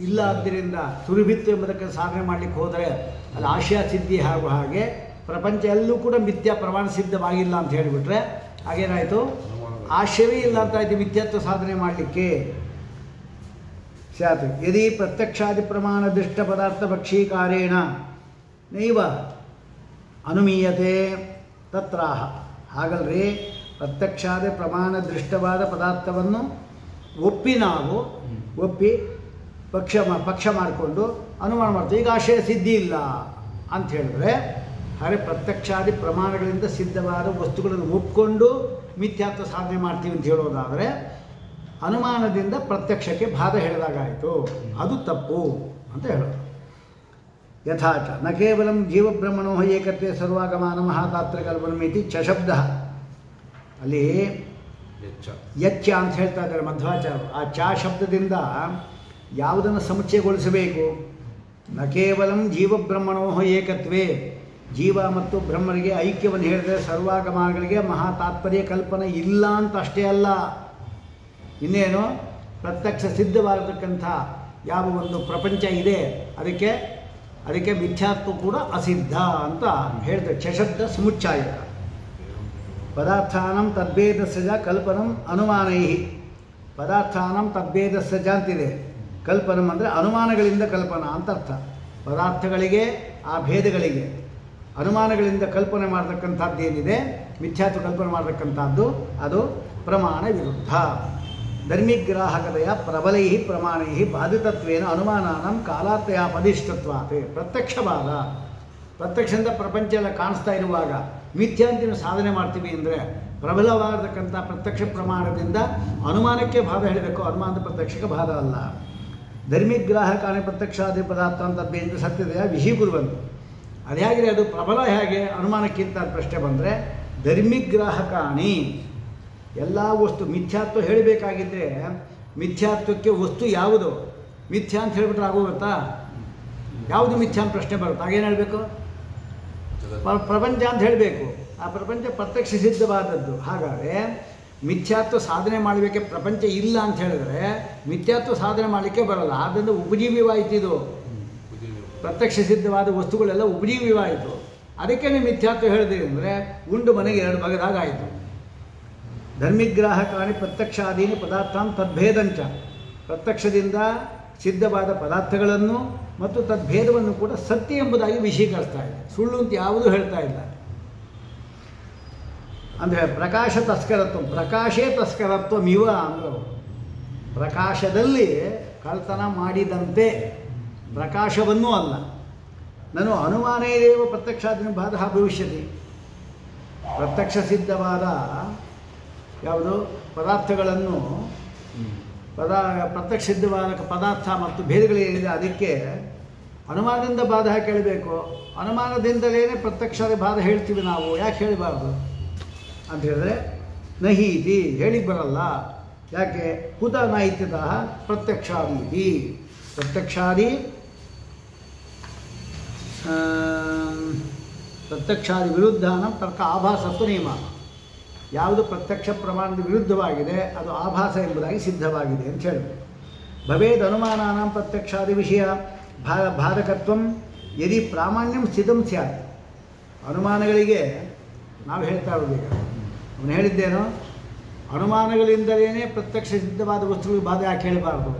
ಇಲ್ಲ. ಆದ್ದರಿಂದ ಸುರಿಭಿತ್ತು ಎಂಬುದಕ್ಕೆ ಸಾಧನೆ ಮಾಡಲಿಕ್ಕೆ ಹೋದರೆ ಅಲ್ಲಿ ಆಶಯ ಸಿದ್ಧಿ ಹಾಗೂ ಹಾಗೆ ಪ್ರಪಂಚ ಎಲ್ಲೂ ಕೂಡ ಮಿಥ್ಯಾ ಪ್ರಮಾಣ ಸಿದ್ಧವಾಗಿಲ್ಲ ಅಂತ ಹೇಳಿಬಿಟ್ರೆ ಹಾಗೇನಾಯಿತು, ಆಶಯವೇ ಇಲ್ಲ ಅಂತ ಆಯಿತು ಮಿಥ್ಯಾತ್ವ ಸಾಧನೆ ಮಾಡಲಿಕ್ಕೆ. ಸ್ಯಾತ್ ಯದಿ ಪ್ರತ್ಯಕ್ಷಾದಿ ಪ್ರಮಾಣ ದೃಷ್ಟ ಪದಾರ್ಥ ಭಕ್ಷೀಕಾರೇಣ ನೈವ ಅನುಮೀಯತೆ ತತ್ರಾಹ. ಹಾಗಲ್ರಿ, ಪ್ರತ್ಯಕ್ಷಾದಿ ಪ್ರಮಾಣ ದೃಷ್ಟವಾದ ಪದಾರ್ಥವನ್ನು ನಾವು ಒಪ್ಪಿ ಪಕ್ಷ ಮಾಡಿಕೊಂಡು ಅನುಮಾನ ಮಾಡ್ತೀವಿ. ಈಗ ಆಶಯ ಸಿದ್ಧಿ ಇಲ್ಲ ಅಂತ ಹೇಳಿದ್ರೆ ಹಾಗೆ ಪ್ರತ್ಯಕ್ಷಾದಿ ಪ್ರಮಾಣಗಳಿಂದ ಸಿದ್ಧವಾದ ವಸ್ತುಗಳನ್ನು ಒಪ್ಪಿಕೊಂಡು ಮಿಥ್ಯಾತ್ವ ಸಾಧನೆ ಮಾಡ್ತೀವಿ ಅಂತ ಹೇಳೋದಾದರೆ ಅನುಮಾನದಿಂದ ಪ್ರತ್ಯಕ್ಷಕ್ಕೆ ಬಾಧ ಹೇಳಿದಾಗಾಯಿತು. ಅದು ತಪ್ಪು ಅಂತ ಹೇಳೋದು. ಯಥಾಚ ನ ಕೇವಲ ಜೀವಬ್ರಹ್ಮಣೋ ಏಕತ್ವೇ ಸರ್ವಾಗಮಾನ ಮಹಾತಾತ್ರಿಕಲ್ಪನಮಿತಿ ಚ ಶಬ್ದ. ಅಲ್ಲಿ ಯಚ್ಚ ಅಂತ ಹೇಳ್ತಾ ಇದ್ದಾರೆ ಮಧ್ವಾಚಾರ್ಯರು. ಆ ಚ ಶಬ್ದದಿಂದ ಯಾವುದನ್ನು ಸಮುಚ್ಚಯಗೊಳಿಸಬೇಕು? ನ ಕೇವಲ ಜೀವಬ್ರಹ್ಮಣೋ ಏಕತ್ವೇ, ಜೀವ ಮತ್ತು ಬ್ರಹ್ಮರಿಗೆ ಐಕ್ಯವನ್ನು ಹೇಳಿದರೆ ಸರ್ವಾಗಮನಗಳಿಗೆ ಮಹಾತಾತ್ಪರ್ಯ ಕಲ್ಪನೆ ಇಲ್ಲ ಅಂತ ಅಷ್ಟೇ ಅಲ್ಲ, ಇನ್ನೇನು ಪ್ರತ್ಯಕ್ಷ ಸಿದ್ಧವಾಗಿರ್ತಕ್ಕಂಥ ಯಾವ ಒಂದು ಪ್ರಪಂಚ ಇದೆ ಅದಕ್ಕೆ ಮಿಥ್ಯಾತ್ವ ಕೂಡ ಅಸಿದ್ಧ ಅಂತ ಹೇಳ್ತಾರೆ. ಚಶಬ್ದ ಸಮುಚ್ಚಾಯಕ. ಪದಾರ್ಥಾನಂ ತದ್ಭೇದಸ್ಯ ಕಲ್ಪನಂ ಅನುಮಾನೈ. ಪದಾರ್ಥಾನಂ ತದ್ಭೇದಸ್ಯ ಅಂತಿದೆ. ಕಲ್ಪನಂ ಅಂದರೆ ಅನುಮಾನಗಳಿಂದ ಕಲ್ಪನಾ ಅಂತ ಅರ್ಥ. ಪದಾರ್ಥಗಳಿಗೆ ಆ ಭೇದಗಳಿಗೆ ಅನುಮಾನಗಳಿಂದ ಕಲ್ಪನೆ ಮಾಡತಕ್ಕಂಥದ್ದು ಏನಿದೆ, ಮಿಥ್ಯಾತ್ವ ಕಲ್ಪನೆ ಮಾಡತಕ್ಕಂಥದ್ದು, ಅದು ಪ್ರಮಾಣ ವಿರುದ್ಧ. ಧರ್ಮಿಗ್ರಾಹಕತೆಯ ಪ್ರಬಲೈ ಪ್ರಮಾಣೈ ಬಾಧಿತತ್ವೇನ ಅನುಮಾನಾನಂ ಕಾಲಾತ್ರಯಾಪದಿಷ್ಟತ್ವಾತೆ. ಪ್ರತ್ಯಕ್ಷವಾದ ಪ್ರತ್ಯಕ್ಷದಿಂದ ಪ್ರಪಂಚ ಎಲ್ಲ ಕಾಣಿಸ್ತಾ ಇರುವಾಗ ಮಿಥ್ಯಾಂತಿನ ಸಾಧನೆ ಮಾಡ್ತೀವಿ ಅಂದರೆ ಪ್ರಬಲವಾಗತಕ್ಕಂಥ ಪ್ರತ್ಯಕ್ಷ ಪ್ರಮಾಣದಿಂದ ಅನುಮಾನಕ್ಕೆ ಬಾಧ ಹೇಳಬೇಕು, ಅನುಮಾನದ ಪ್ರತ್ಯಕ್ಷಕ್ಕೆ ಬಾಧ ಅಲ್ಲ. ಧರ್ಮಿಗ್ರಾಹಕಾನಿ ಪ್ರತ್ಯಕ್ಷಾದಿ ಪದಾರ್ಥ ಅಂತದ್ದು ಸತ್ಯತೆಯ ವಿಷೀಕುರುವಂತು. ಅದು ಹೇಗೆ, ಅದು ಪ್ರಬಲ ಹೇಗೆ ಅನುಮಾನಕ್ಕಿಂತ ಪ್ರಶ್ನೆ ಬಂದರೆ, ಧರ್ಮಿಗ್ರಾಹಕಾಣಿ ಎಲ್ಲ ವಸ್ತು ಮಿಥ್ಯಾತ್ವ ಹೇಳಬೇಕಾಗಿದ್ದರೆ ಮಿಥ್ಯಾತ್ವಕ್ಕೆ ವಸ್ತು ಯಾವುದು ಮಿಥ್ಯಾ ಅಂತ ಹೇಳಿಬಿಟ್ರೆ ಆಗೋಗುತ್ತಾ? ಯಾವುದು ಮಿಥ್ಯಾ ಅಂತ ಪ್ರಶ್ನೆ ಬರುತ್ತೆ. ಆಗೇನು ಹೇಳಬೇಕು? ಪ್ರಪಂಚ ಅಂತ ಹೇಳಬೇಕು. ಆ ಪ್ರಪಂಚ ಪ್ರತ್ಯಕ್ಷ ಸಿದ್ಧವಾದದ್ದು. ಹಾಗಾದರೆ ಮಿಥ್ಯಾತ್ವ ಸಾಧನೆ ಮಾಡಲಿಕ್ಕೆ ಪ್ರಪಂಚ ಇಲ್ಲ ಅಂತ ಹೇಳಿದ್ರೆ ಮಿಥ್ಯಾತ್ವ ಸಾಧನೆ ಮಾಡಲಿಕ್ಕೆ ಬರಲ್ಲ. ಆದ್ದರಿಂದ ಉಪಜೀವ್ಯವಾಯಿತು. ಇದು ಪ್ರತ್ಯಕ್ಷ ಸಿದ್ಧವಾದ ವಸ್ತುಗಳೆಲ್ಲ ಉಪಜೀವ್ಯವಾಯಿತು. ಅದಕ್ಕೆ ನೀವು ಮಿಥ್ಯಾತ್ವ ಹೇಳಿದ್ರಿ ಅಂದರೆ ಉಂಡು ಮನೆಗೆ ಎರಡು ಬಗೆದಾಗಾಯಿತು. ಧರ್ಮಿಗ್ರಾಹಕಾನಿ ಪ್ರತ್ಯಕ್ಷಾದೀನಿ ಪದಾರ್ಥಾನ್ ತದ್ಭೇದಂಚ. ಪ್ರತ್ಯಕ್ಷದಿಂದ ಸಿದ್ಧವಾದ ಪದಾರ್ಥಗಳನ್ನು ಮತ್ತು ತದ್ಭೇದವನ್ನು ಕೂಡ ಸತ್ಯ ಎಂಬುದಾಗಿ ವಿಷೀಕರಿಸ್ತಾ ಇದೆ. ಸುಳ್ಳು ಅಂತ ಯಾವುದೂ ಹೇಳ್ತಾ ಇಲ್ಲ. ಅಂದರೆ ಪ್ರಕಾಶ ತಸ್ಕರತ್ವ, ಪ್ರಕಾಶೇ ತಸ್ಕರತ್ವ ಇವ ಅಂದರು. ಪ್ರಕಾಶದಲ್ಲಿ ಕಳ್ತನ ಮಾಡಿದಂತೆ ಪ್ರಕಾಶವನ್ನೂ ಅಲ್ಲ. ನಾನು ಅನುಮಾನೇದೇವ ಪ್ರತ್ಯಕ್ಷಾದಿನ ಬಾಧ ಭವಿಷ್ಯತಿ. ಪ್ರತ್ಯಕ್ಷ ಸಿದ್ಧವಾದ ಯಾವುದು ಪದಾರ್ಥಗಳನ್ನು ಪ್ರತ್ಯಕ್ಷ ಸಿದ್ಧವಾದ ಪದಾರ್ಥ ಮತ್ತು ಭೇದಗಳೇನಿದೆ ಅದಕ್ಕೆ ಅನುಮಾನದಿಂದ ಬಾಧ ಕೇಳಬೇಕು. ಅನುಮಾನದಿಂದಲೇ ಪ್ರತ್ಯಕ್ಷಾದಿ ಬಾಧ ಹೇಳ್ತೀವಿ ನಾವು, ಯಾಕೆ ಹೇಳಬಾರ್ದು ಅಂತ ಹೇಳಿದ್ರೆ ನಹೀತಿ ಹೇಳಿಕ್ಕೆ ಬರಲ್ಲ. ಯಾಕೆ? ಕುತ ನೈತ್ಯತಃ ಪ್ರತ್ಯಕ್ಷಾದೀತಿ. ಪ್ರತ್ಯಕ್ಷಾದಿ ವಿರುದ್ಧಾನ ತರ್ಕ ಆಭಾಸತ್ವ ನಿಯಮ. ಯಾವುದು ಪ್ರತ್ಯಕ್ಷ ಪ್ರಮಾಣದ ವಿರುದ್ಧವಾಗಿದೆ ಅದು ಆಭಾಸ ಎಂಬುದಾಗಿ ಸಿದ್ಧವಾಗಿದೆ ಅಂತ ಹೇಳಬೇಕು. ಭವೇದ್ ಅನುಮಾನಾನ ಪ್ರತ್ಯಕ್ಷಾದಿ ವಿಷಯ ಬಾಧಕತ್ವಂ ಯದಿ ಪ್ರಾಮಾಣ್ಯಂ ಸ್ಥಿತಂ ಸ್ಯಾತ್. ಅನುಮಾನಗಳಿಗೆ ನಾವು ಹೇಳ್ತಾ ಇರೋದು ಈಗ ಅವನು ಹೇಳಿದ್ದೇನೋ, ಅನುಮಾನಗಳಿಂದಲೇ ಪ್ರತ್ಯಕ್ಷ ಸಿದ್ಧವಾದ ವಸ್ತುಗಳಿಗೆ ಬಾಧೆ ಯಾಕೆ ಹೇಳಬಾರ್ದು?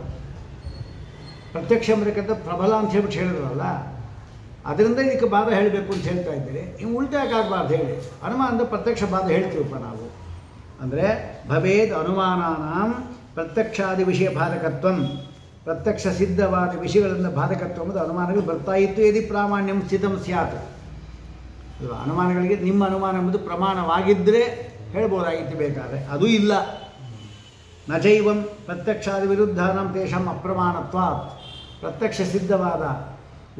ಪ್ರತ್ಯಕ್ಷ ಎಂಬತಕ್ಕಂಥ ಪ್ರಬಲ ಅಂತ ಹೇಳ್ಬಿಟ್ಟು ಹೇಳಿದ್ರಲ್ಲ, ಅದರಿಂದ ಇದಕ್ಕೆ ಬಾಧ ಹೇಳಬೇಕು ಅಂತ ಹೇಳ್ತಾ ಇದ್ದೀರಿ. ಇನ್ನು ಉಲ್ಟಾ ಯಾಕಾಗಬಾರ್ದು ಹೇಳಿ? ಅನುಮಾನದ ಪ್ರತ್ಯಕ್ಷ ಬಾಧ ಹೇಳ್ತೀವಪ್ಪ ನಾವು ಅಂದರೆ ಭವೇದ್ ಅನುಮಾನಾನಾಂ ಪ್ರತ್ಯಕ್ಷಾದಿ ವಿಷಯ ಬಾಧಕತ್ವಂ. ಪ್ರತ್ಯಕ್ಷ ಸಿದ್ಧವಾದ ವಿಷಯಗಳಿಂದ ಬಾಧಕತ್ವ ಎಂಬುದು ಅನುಮಾನಗಳು ಬರ್ತಾ ಇತ್ತು. ಯದಿ ಪ್ರಾಮಾಣ್ಯಂ ಸ್ಥಿತಂ ಸ್ಯಾತ್. ಅಲ್ವಾ? ಅನುಮಾನಗಳಿಗೆ ನಿಮ್ಮ ಅನುಮಾನ ಎಂಬುದು ಪ್ರಮಾಣವಾಗಿದ್ದರೆ ಹೇಳ್ಬೋದಾಗಿತ್ತು, ಬೇಕಾದರೆ ಅದು ಇಲ್ಲ. ನಚೈವಂ ಪ್ರತ್ಯಕ್ಷಾದಿ ವಿರುದ್ಧಾನಂ ತೇಷಾಂ ಅಪ್ರಮಾಣತ್ವಾತ್. ಪ್ರತ್ಯಕ್ಷ ಸಿದ್ಧವಾದ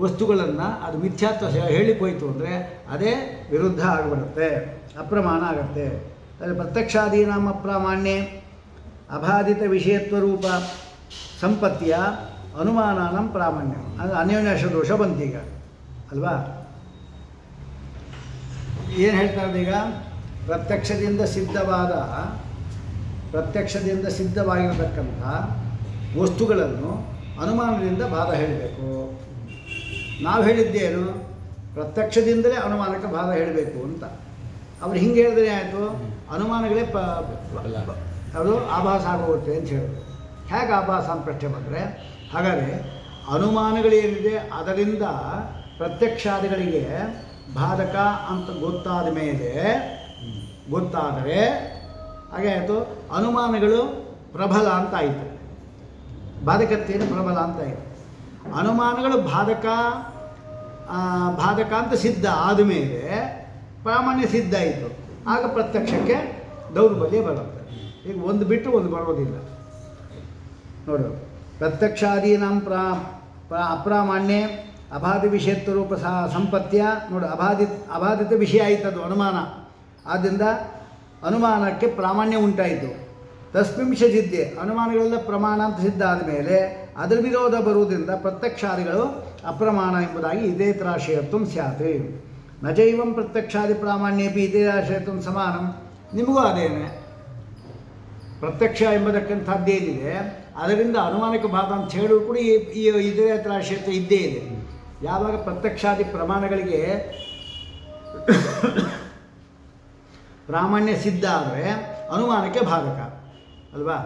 ವಸ್ತುಗಳನ್ನು ಅದು ಮಿಥ್ಯಾತ್ವ ಹೇಳಿಕ್ಕೆ ಹೋಯಿತು ಅಂದರೆ ಅದೇ ವಿರುದ್ಧ ಆಗಿಬಿಡುತ್ತೆ, ಅಪ್ರಮಾಣ ಆಗುತ್ತೆ. ಅದು ಪ್ರತ್ಯಕ್ಷಾದೀನಾಂ ಅಪ್ರಾಮಾಣ್ಯೆ ಅಬಾಧಿತ ವಿಷಯತ್ವ ರೂಪ ಸಂಪತ್ತಿಯ ಅನುಮಾನಾನಂ ಪ್ರಾಮಾಣ್ಯ. ಅದು ಅನ್ಯೋನ್ಯಾಶ ದೋಷ ಬಂತೀಗ ಅಲ್ವಾ? ಏನು ಹೇಳ್ತಾರೆ ಈಗ, ಪ್ರತ್ಯಕ್ಷದಿಂದ ಸಿದ್ಧವಾಗಿರತಕ್ಕಂಥ ವಸ್ತುಗಳನ್ನು ಅನುಮಾನದಿಂದ ಬಾಧ ಹೇಳಬೇಕು. ನಾವು ಹೇಳಿದ್ದೇನು, ಪ್ರತ್ಯಕ್ಷದಿಂದಲೇ ಅನುಮಾನಕ್ಕೆ ಬಾಧ ಹೇಳಬೇಕು ಅಂತ. ಅವ್ರು ಹಿಂಗೆ ಹೇಳಿದ್ರೆ ಆಯಿತು, ಅನುಮಾನಗಳೇ ಅದು ಆಭಾಸ ಆಗೋಗುತ್ತೆ ಅಂತ ಹೇಳಿದ್ರು. ಹೇಗೆ ಆಭಾಸ ಅಂತ ಪ್ರಶ್ನೆ ಬಂದರೆ, ಹಾಗಾದರೆ ಅನುಮಾನಗಳೇನಿದೆ ಅದರಿಂದ ಪ್ರತ್ಯಕ್ಷಾದಿಗಳಿಗೆ ಬಾಧಕ ಅಂತ ಗೊತ್ತಾದರೆ ಹಾಗೆ ಆಯಿತು, ಅನುಮಾನಗಳು ಪ್ರಬಲ ಅಂತ ಆಯಿತು, ಬಾಧಕತ್ವೇನ ಪ್ರಬಲ ಅಂತ ಆಯಿತು. ಅನುಮಾನಗಳು ಬಾಧಕ ಅಂತ ಸಿದ್ಧ ಆದಮೇಲೆ ಪ್ರಾಮಾಣ್ಯ ಸಿದ್ಧ ಆಯಿತು, ಆಗ ಪ್ರತ್ಯಕ್ಷಕ್ಕೆ ದೌರ್ಬಲ್ಯ ಬರುತ್ತೆ. ಈಗ ಒಂದು ಬಿಟ್ಟು ಒಂದು ಬರೋದಿಲ್ಲ ನೋಡು. ಪ್ರತ್ಯಕ್ಷಾದೀನಾಂ ಅಪ್ರಾಮಾಣ್ಯ ಅಬಾಧಿ ವಿಷಯತ್ವ ರೂಪ ಸಂಪತ್ಯ ನೋಡು, ಅಬಾಧಿತ ವಿಷಯ ಆಯಿತದು ಅನುಮಾನ. ಆದ್ದರಿಂದ ಅನುಮಾನಕ್ಕೆ ಪ್ರಾಮಾಣ್ಯ ಉಂಟಾಯಿತು. ತಸ್ಮಿಂಶ ಸಿದ್ಧೆ, ಅನುಮಾನಗಳೆಲ್ಲ ಪ್ರಮಾಣ ಅಂತ ಸಿದ್ಧ ಆದಮೇಲೆ ಅದರ ವಿರೋಧ ಬರುವುದರಿಂದ ಪ್ರತ್ಯಕ್ಷಾದಿಗಳು ಅಪ್ರಮಾಣ ಎಂಬುದಾಗಿ ಇದೇತರಾಶ್ರಯತ್ವ ಸ್ಯಾತ್. ನಜೈವಂ ಪ್ರತ್ಯಕ್ಷಾದಿ ಪ್ರಾಮಾಣ್ಯಪಿ ಇದೇತರಾಶ್ರಯತ್ವ ಸಮಾನಂ. ನಿಮಗೂ ಅದೇನೆ, ಪ್ರತ್ಯಕ್ಷ ಎಂಬತಕ್ಕಂಥದ್ದೇನಿದೆ ಅದರಿಂದ ಅನುಮಾನಕ್ಕೆ ಬಾಧ ಅಂತ ಹೇಳುವ ಕೂಡ ಈ ಇದೇತರಾಶ್ರಯತ್ವ ಇದ್ದೇ ಇದೆ. ಯಾವಾಗ ಪ್ರತ್ಯಕ್ಷಾದಿ ಪ್ರಮಾಣಗಳಿಗೆ ಪ್ರಾಮಾಣ್ಯ ಸಿದ್ಧ ಆದರೆ ಅನುಮಾನಕ್ಕೆ ಬಾಧಕ ಅಲ್ವಾ.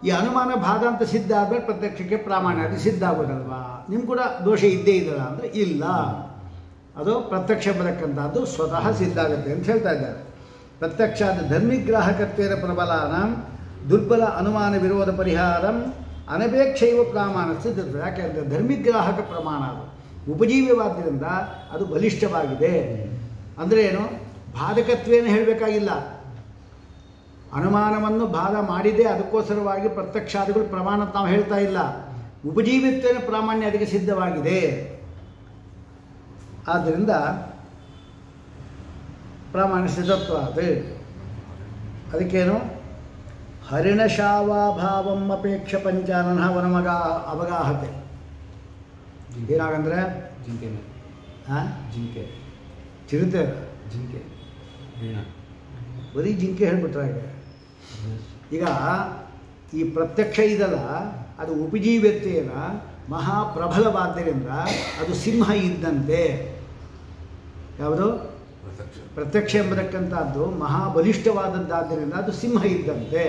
ಈ ಅನುಮಾನ ಬಾಧ ಅಂತ ಸಿದ್ಧ ಆದಮೇಲೆ ಪ್ರತ್ಯಕ್ಷಕ್ಕೆ ಪ್ರಾಮಾಣ್ಯ ಅದು ಸಿದ್ಧ ಆಗೋದಲ್ವಾ. ನಿಮ್ಮ ಕೂಡ ದೋಷ ಇದ್ದೇ ಇದಲ್ಲ ಅಂದರೆ ಇಲ್ಲ, ಅದು ಪ್ರತ್ಯಕ್ಷ ಬರಕ್ಕಂಥದ್ದು ಸ್ವತಃ ಸಿದ್ಧ ಆಗುತ್ತೆ ಅಂತ ಹೇಳ್ತಾ ಇದ್ದಾರೆ. ಪ್ರತ್ಯಕ್ಷಾದ ಧರ್ಮಿಗ್ರಾಹಕತ್ವೇನ ಪ್ರಬಲಾನ ದುರ್ಬಲ ಅನುಮಾನ ವಿರೋಧ ಪರಿಹಾರಂ ಅನಪೇಕ್ಷೈವ ಪ್ರಾಮಾಣ ಸಿದ್ಧತೆ. ಯಾಕೆಂದರೆ ಧರ್ಮಿಗ್ರಾಹಕ ಪ್ರಮಾಣ ಅದು ಉಪಜೀವ್ಯವಾದ್ದರಿಂದ ಅದು ಬಲಿಷ್ಠವಾಗಿದೆ. ಅಂದರೆ ಏನು, ಬಾಧಕತ್ವೇನ ಹೇಳಬೇಕಾಗಿಲ್ಲ, ಅನುಮಾನವನ್ನು ಬಾಧ ಮಾಡಿದೆ ಅದಕ್ಕೋಸ್ಕರವಾಗಿ ಪ್ರತ್ಯಕ್ಷಾದಿಗಳು ಪ್ರಮಾಣ ನಾವು ಹೇಳ್ತಾ ಇಲ್ಲ, ಉಪಜೀವಿತ್ವೇನ ಪ್ರಾಮಾಣ್ಯ ಅದಕ್ಕೆ ಸಿದ್ಧವಾಗಿದೆ. ಆದ್ದರಿಂದ ಪ್ರಾಮಾಣ್ಯ ಸಿದ್ಧತ್ವ ಅದು. ಅದಕ್ಕೇನು ಹರಿಣಶಾವಾಭಾವಂ ಅಪೇಕ್ಷ ಪಂಚಾನನ ವನಮಗ ಅವಗಾಹತೆ. ಏನಾಗಂದ್ರೆ ಜಿಂಕೆ ಜಿಂಕೆ ಚಿರತೆ ಜಿಂಕೆ ಬರೀ ಜಿಂಕೆ ಹೇಳ್ಬಿಟ್ರೆ ಈಗ ಈ ಪ್ರತ್ಯಕ್ಷ ಇದಲ್ಲ, ಅದು ಉಪಜೀವ್ಯತೆಯ ಮಹಾಪ್ರಬಲವಾದ್ದರಿಂದ ಅದು ಸಿಂಹ ಇದ್ದಂತೆ. ಯಾವುದು ಪ್ರತ್ಯಕ್ಷ ಎಂಬತಕ್ಕಂಥದ್ದು ಮಹಾಬಲಿಷ್ಠವಾದದ್ದಾದ್ದರಿಂದ ಅದು ಸಿಂಹ ಇದ್ದಂತೆ.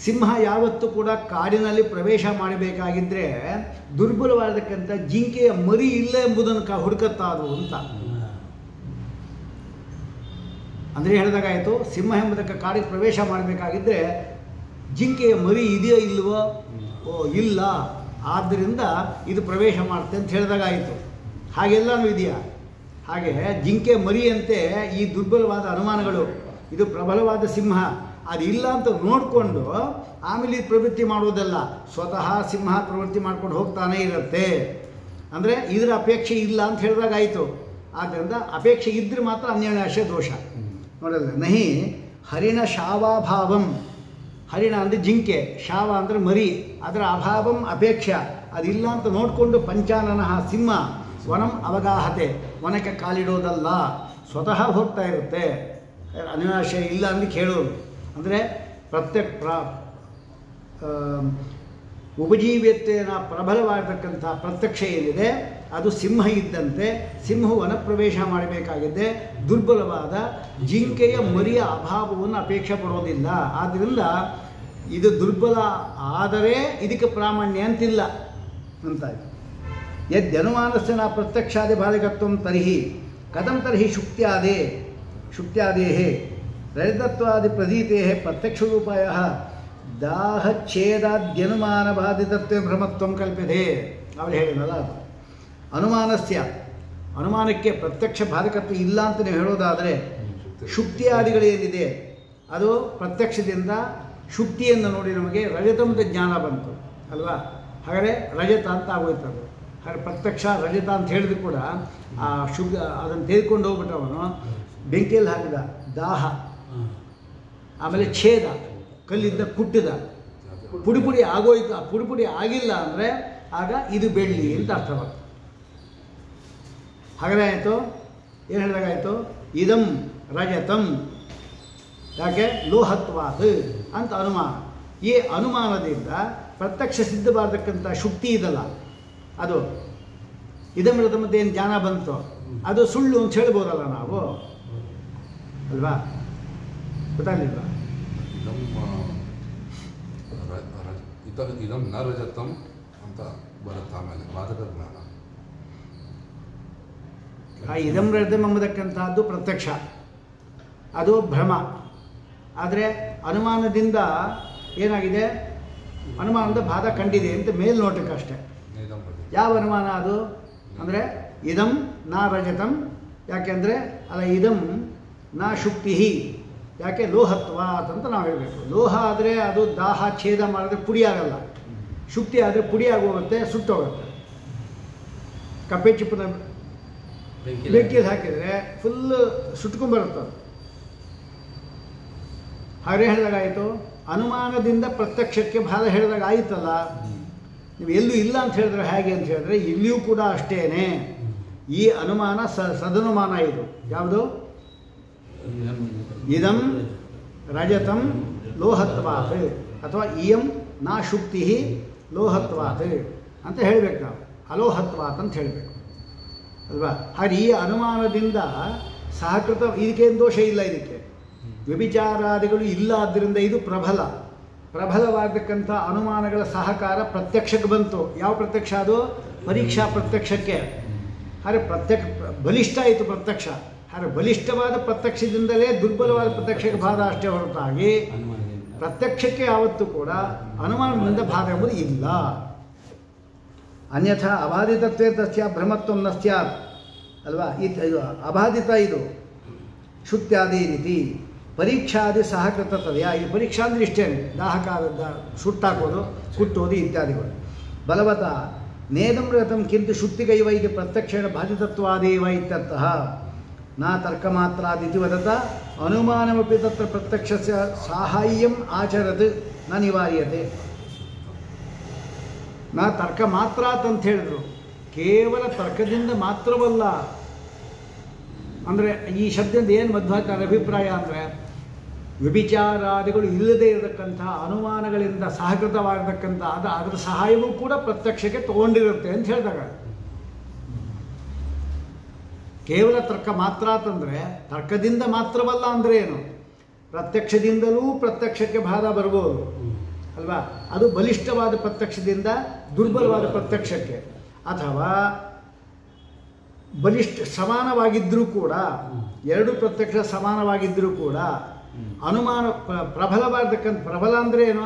ಸಿಂಹ ಯಾವತ್ತೂ ಕೂಡ ಕಾಡಿನಲ್ಲಿ ಪ್ರವೇಶ ಮಾಡಬೇಕಾಗಿದ್ದರೆ ದುರ್ಬಲವಾದಕ್ಕಂಥ ಜಿಂಕೆಯ ಮರಿ ಇಲ್ಲ ಎಂಬುದನ್ನು ಹುಡುಕುತ್ತಾದು ಅಂತ. ಅಂದರೆ ಹೇಳಿದಾಗಾಯಿತು, ಸಿಂಹ ಎಂಬುದಕ್ಕೆ ಕಾಡಿಗೆ ಪ್ರವೇಶ ಮಾಡಬೇಕಾಗಿದ್ದರೆ ಜಿಂಕೆಯ ಮರಿ ಇದೆಯೋ ಇಲ್ವೋ, ಇಲ್ಲ, ಆದ್ದರಿಂದ ಇದು ಪ್ರವೇಶ ಮಾಡುತ್ತೆ ಅಂತ ಹೇಳಿದಾಗಾಯಿತು. ಹಾಗೆಲ್ಲನೂ ಇದೆಯಾ? ಹಾಗೆ ಜಿಂಕೆ ಮರಿಯಂತೆ ಈ ದುರ್ಬಲವಾದ ಅನುಮಾನಗಳು, ಇದು ಪ್ರಬಲವಾದ ಸಿಂಹ ಅದು ಇಲ್ಲ ಅಂತ ನೋಡಿಕೊಂಡು ಆಮೇಲೆ ಇದು ಪ್ರವೃತ್ತಿ ಮಾಡೋದಲ್ಲ, ಸ್ವತಃ ಸಿಂಹ ಪ್ರವೃತ್ತಿ ಮಾಡ್ಕೊಂಡು ಹೋಗ್ತಾನೇ ಇರುತ್ತೆ. ಅಂದರೆ ಇದರ ಅಪೇಕ್ಷೆ ಇಲ್ಲ ಅಂತ ಹೇಳಿದಾಗಾಯಿತು. ಆದ್ದರಿಂದ ಅಪೇಕ್ಷೆ ಇದ್ದರೆ ಮಾತ್ರ ಅನ್ಯೋನ್ಯಾಶ್ರಯ ದೋಷ ನೋಡಲ್ಲ. ನಹಿ ಹರಿಣ ಶಾವಾಭಾವಂ, ಹರಿಣ ಅಂದರೆ ಜಿಂಕೆ, ಶಾವ ಅಂದರೆ ಮರಿ, ಅದರ ಅಭಾವಂ ಅಪೇಕ್ಷ, ಅದಿಲ್ಲ ಅಂತ ನೋಡಿಕೊಂಡು ಪಂಚಾನನಃ ಸಿಂಹ ವನಂ ಅವಗಾಹತೆ, ವನಕ್ಕೆ ಕಾಲಿಡೋದಲ್ಲ, ಸ್ವತಃ ಹೋಗ್ತಾ ಇರುತ್ತೆ. ಅನ್ಯೋನ್ಯಾಶ್ರಯ ಇಲ್ಲ ಅಂದ್ರೆ ಕೇಳೋದು. ಅಂದರೆ ಉಪಜೀವ್ಯತೆಯ ಪ್ರಬಲವಾಗಿರ್ತಕ್ಕಂಥ ಪ್ರತ್ಯಕ್ಷ ಏನಿದೆ ಅದು ಸಿಂಹ ಇದ್ದಂತೆ. ಸಿಂಹವು ವನಪ್ರವೇಶ ಮಾಡಬೇಕಾಗಿದ್ದೆ ದುರ್ಬಲವಾದ ಜಿಂಕೆಯ ಮರಿಯ ಅಭಾವವನ್ನು ಅಪೇಕ್ಷೆ ಪಡೋದಿಲ್ಲ. ಆದ್ದರಿಂದ ಇದು ದುರ್ಬಲ ಆದರೆ ಇದಕ್ಕೆ ಪ್ರಾಮಾಣ್ಯ ಅಂತಿಲ್ಲ ಅಂತ. ಯದ್ಯನುಮಾನಸ್ಯ ನ ಪ್ರತ್ಯಕ್ಷಾದಿ ಬಾಧಕತ್ವಂ ತರ್ಹಿ ಕಥಂ ತರ್ಹಿ ಶುಕ್ತ್ಯಾದೇಃ ರಜತತ್ವಾದಿ ಪ್ರತೀತೇಃ ಪ್ರತ್ಯಕ್ಷರೂಪಾಯಃ ದಾಹಚ್ಛೇದಾದ್ಯನುಮಾನ ಬಾಧಿತತ್ವೇ ಭ್ರಮತ್ವಂ ಕಲ್ಪ್ಯತೆ. ಅವಳು ಹೇಳಿದ್ನಲ್ಲ, ಅದು ಅನುಮಾನಕ್ಕೆ ಪ್ರತ್ಯಕ್ಷ ಬಾಧಕತ್ವ ಇಲ್ಲ ಅಂತ ನೀವು ಹೇಳೋದಾದರೆ ಶುಕ್ತಿಯಾದಿಗಳೇನಿದೆ ಅದು ಪ್ರತ್ಯಕ್ಷದಿಂದ ಶುಕ್ತಿಯನ್ನು ನೋಡಿ ನಮಗೆ ರಜತಂದ ಜ್ಞಾನ ಬಂತು ಅಲ್ವಾ. ಹಾಗಾದರೆ ರಜತ ಅಂತ ಆಗೋಯ್ತದು. ಹಾಗೆ ಪ್ರತ್ಯಕ್ಷ ರಜತ ಅಂತ ಹೇಳಿದ್ರು ಕೂಡ ಆ ಅದನ್ನು ತೆಗೆದುಕೊಂಡು ಹೋಗ್ಬಿಟ್ಟವನು ಬೆಂಕಿಯಲ್ಲಿ ಹಾಕಿದ, ದಾಹ, ಆಮೇಲೆ ಛೇದ, ಕಲ್ಲಿಂದ ಕುಟ್ಟಿದ, ಪುಡಿ ಆಗೋಯ್ತು. ಆ ಪುಡಿ ಆಗಿಲ್ಲ ಅಂದರೆ ಆಗ ಇದು ಬೆಳ್ಳಿ ಅಂತ ಅರ್ಥ ಬರ್ತದೆ. ಹಾಗಾದರೆ ಆಯಿತು, ಏನು ಹೇಳಿದಾಗಾಯಿತು? ಇದಂ ರಜತಂ, ಯಾಕೆ? ಲೋಹತ್ವಾತ್ ಅಂತ ಅನುಮಾನ. ಈ ಅನುಮಾನದಿಂದ ಪ್ರತ್ಯಕ್ಷ ಸಿದ್ಧವಾಗತಕ್ಕಂಥ ಶುಕ್ತಿ ಇದಲ್ಲ, ಅದು ಇದಂ ರಜತಂ ಅಂತ ಏನು ಜ್ಞಾನ ಬಂತು ಅದು ಸುಳ್ಳು ಅಂತ ಹೇಳ್ಬೋದಲ್ಲ ನಾವು, ಅಲ್ವಾ? ಗೊತ್ತಾಗಲಿಲ್ಲ? ಇದಂ ನ ರಜತಂ ಅಂತ ಬರುತ್ತೆ ಆಮೇಲೆ ಬಾಧಕ ಜ್ಞಾನ. ಆ ಇದಂ ರಜತಂ ಎಂಬತಕ್ಕಂಥದ್ದು ಪ್ರತ್ಯಕ್ಷ, ಅದು ಭ್ರಮ. ಆದರೆ ಅನುಮಾನದಿಂದ ಏನಾಗಿದೆ? ಅನುಮಾನದ ಬಾಧ ಕಂಡಿದೆ ಅಂತ ಮೇಲ್ನೋಟಕ್ಕಷ್ಟೇ. ಯಾವ ಅನುಮಾನ ಅದು ಅಂದರೆ ಇದಂ ನಾ ರಜತಂ, ಯಾಕೆಂದರೆ ಅಲ್ಲ ಇದಂ ನಾ ಶುಕ್ತಿ, ಯಾಕೆ? ಲೋಹತ್ವಾತ್ ಅಂತ ನಾವು ಹೇಳಬೇಕು. ಲೋಹ ಆದರೆ ಅದು ದಾಹ ಛೇದ ಮಾಡಿದ್ರೆ ಪುಡಿ ಆಗಲ್ಲ, ಶುಕ್ತಿ ಆದರೆ ಪುಡಿ ಆಗೋಗುತ್ತೆ, ಸುಟ್ಟೋಗುತ್ತೆ. ಕಪ್ಪೆ ಚಿಪ್ಪನ ಬೆಂಕಿಯಲ್ಲಿ ಹಾಕಿದರೆ ಫುಲ್ಲು ಸುಟ್ಕೊಂಡ್ಬರುತ್ತೆ. ಹಾಗೆ ಹೇಳಿದಾಗಾಯಿತು. ಅನುಮಾನದಿಂದ ಪ್ರತ್ಯಕ್ಷಕ್ಕೆ ಬಾಧ ಹೇಳಿದಾಗ ಆಯಿತಲ್ಲ. ನೀವು ಎಲ್ಲೂ ಇಲ್ಲ ಅಂತ ಹೇಳಿದ್ರೆ ಹೇಗೆ ಅಂತ ಹೇಳಿದ್ರೆ ಇಲ್ಲಿಯೂ ಕೂಡ ಅಷ್ಟೇನೆ. ಈ ಅನುಮಾನ ಸದನುಮಾನ. ಇದು ಯಾವುದು? ಇದಂ ರಜತಂ ಲೋಹತ್ವಾತ್ ಅಥವಾ ಇಯಂ ನಾ ಶುಕ್ತಿ ಲೋಹತ್ವಾತ್ ಅಂತ ಹೇಳಬೇಕು ನಾವು, ಅಲೋಹತ್ವಾತ್ ಅಂತ ಹೇಳಬೇಕು, ಅಲ್ವಾ? ಹಾಗೆ ಈ ಅನುಮಾನದಿಂದ ಸಹಕೃತ, ಇದಕ್ಕೇನು ದೋಷ ಇಲ್ಲ. ಇದಕ್ಕೆ ವ್ಯಭಿಚಾರಾದಿಗಳು ಇಲ್ಲ. ಆದ್ದರಿಂದ ಇದು ಪ್ರಬಲವಾಗತಕ್ಕಂಥ ಅನುಮಾನಗಳ ಸಹಕಾರ ಪ್ರತ್ಯಕ್ಷಕ್ಕೆ ಬಂತು. ಯಾವ ಪ್ರತ್ಯಕ್ಷ ಅದು? ಪರೀಕ್ಷಾ ಪ್ರತ್ಯಕ್ಷಕ್ಕೆ. ಹಾಗೆ ಬಲಿಷ್ಠ ಆಯಿತು ಪ್ರತ್ಯಕ್ಷ. ಹಾಗೆ ಬಲಿಷ್ಠವಾದ ಪ್ರತ್ಯಕ್ಷದಿಂದಲೇ ದುರ್ಬಲವಾದ ಪ್ರತ್ಯಕ್ಷಕ್ಕೆ ಬಾಧ ಅಷ್ಟೇ ಹೊರತಾಗಿ ಪ್ರತ್ಯಕ್ಷಕ್ಕೆ ಯಾವತ್ತೂ ಕೂಡ ಅನುಮಾನದಿಂದ ಬಾಧ ಎಂಬುದು ಇಲ್ಲ. ಅನ್ಯಥಾ ಅಬಾಧಿತತ್ವೇ ತಸ್ಯ ಭ್ರಮತ್ವ ನ ಸ್ಯಾತ್, ಅಲ್ವಾ? ಇದು ಅಬಾಧಿತ, ಇದು ಶುತ್ಯಾದಿ ರೀತಿ. ಪರೀಕ್ಷಾದಿ ಸಹಕೃತ ತದೆಯ. ಇದು ಪರೀಕ್ಷಾ ಅಂದರೆ ಇಷ್ಟೇ, ದಾಹಕಾದ ಸುಟ್ಟಾಕೋದು, ಕುಟ್ಟೋದು ಇತ್ಯಾದಿಗಳು. ಬಲವತ ನೇದಂ ರಥಂ ಕಿಂತು ಶುದ್ಧಿಗೈವ ಇದು ಪ್ರತ್ಯಕ್ಷೇಣ ಬಾಧಿತತ್ವಾದೇವ ಇತ್ಯರ್ಥಃ. ನ ತರ್ಕಮಾತ್ರಾದಿತಿ ವದತ ಅನುಮಾನಮಪಿ ತತ್ರ ಪ್ರತ್ಯಕ್ಷಸ್ಯ ಸಾಹಾಯ್ಯಂ ಆಚರತ್ ನ ನಿವಾರ್ಯತೆ. ನಾ ತರ್ಕ ಮಾತ್ರಾತ್ ಅಂತ ಹೇಳಿದ್ರು. ಕೇವಲ ತರ್ಕದಿಂದ ಮಾತ್ರವಲ್ಲ. ಅಂದರೆ ಈ ಶಬ್ದದಿಂದ ಏನು ಮಧ್ವಾಚಾರ್ಯ ಅಭಿಪ್ರಾಯ ಅಂದರೆ ವ್ಯಭಿಚಾರಾದಿಗಳು ಇಲ್ಲದೇ ಇರತಕ್ಕಂಥ ಅನುಮಾನಗಳಿಂದ ಸಹಕೃತವಾಗಿರ್ತಕ್ಕಂಥ ಅದರ ಸಹಾಯವೂ ಕೂಡ ಪ್ರತ್ಯಕ್ಷಕ್ಕೆ ತಗೊಂಡಿರುತ್ತೆ ಅಂತ ಹೇಳಿದಾಗ, ಕೇವಲ ತರ್ಕ ಮಾತ್ರ ಅಂತಂದರೆ ತರ್ಕದಿಂದ ಮಾತ್ರವಲ್ಲ ಅಂದರೆ ಏನು? ಪ್ರತ್ಯಕ್ಷದಿಂದಲೂ ಪ್ರತ್ಯಕ್ಷಕ್ಕೆ ಬಾಧ ಬರ್ಬೋದು, ಅಲ್ವಾ? ಅದು ಬಲಿಷ್ಠವಾದ ಪ್ರತ್ಯಕ್ಷದಿಂದ ದುರ್ಬಲವಾದ ಪ್ರತ್ಯಕ್ಷಕ್ಕೆ, ಅಥವಾ ಸಮಾನವಾಗಿದ್ದರೂ ಕೂಡ, ಎರಡು ಪ್ರತ್ಯಕ್ಷ ಸಮಾನವಾಗಿದ್ದರೂ ಕೂಡ ಅನುಮಾನ ಪ್ರಬಲವಾಗಿರ್ತಕ್ಕಂಥ, ಪ್ರಬಲ ಅಂದರೆ ಏನು?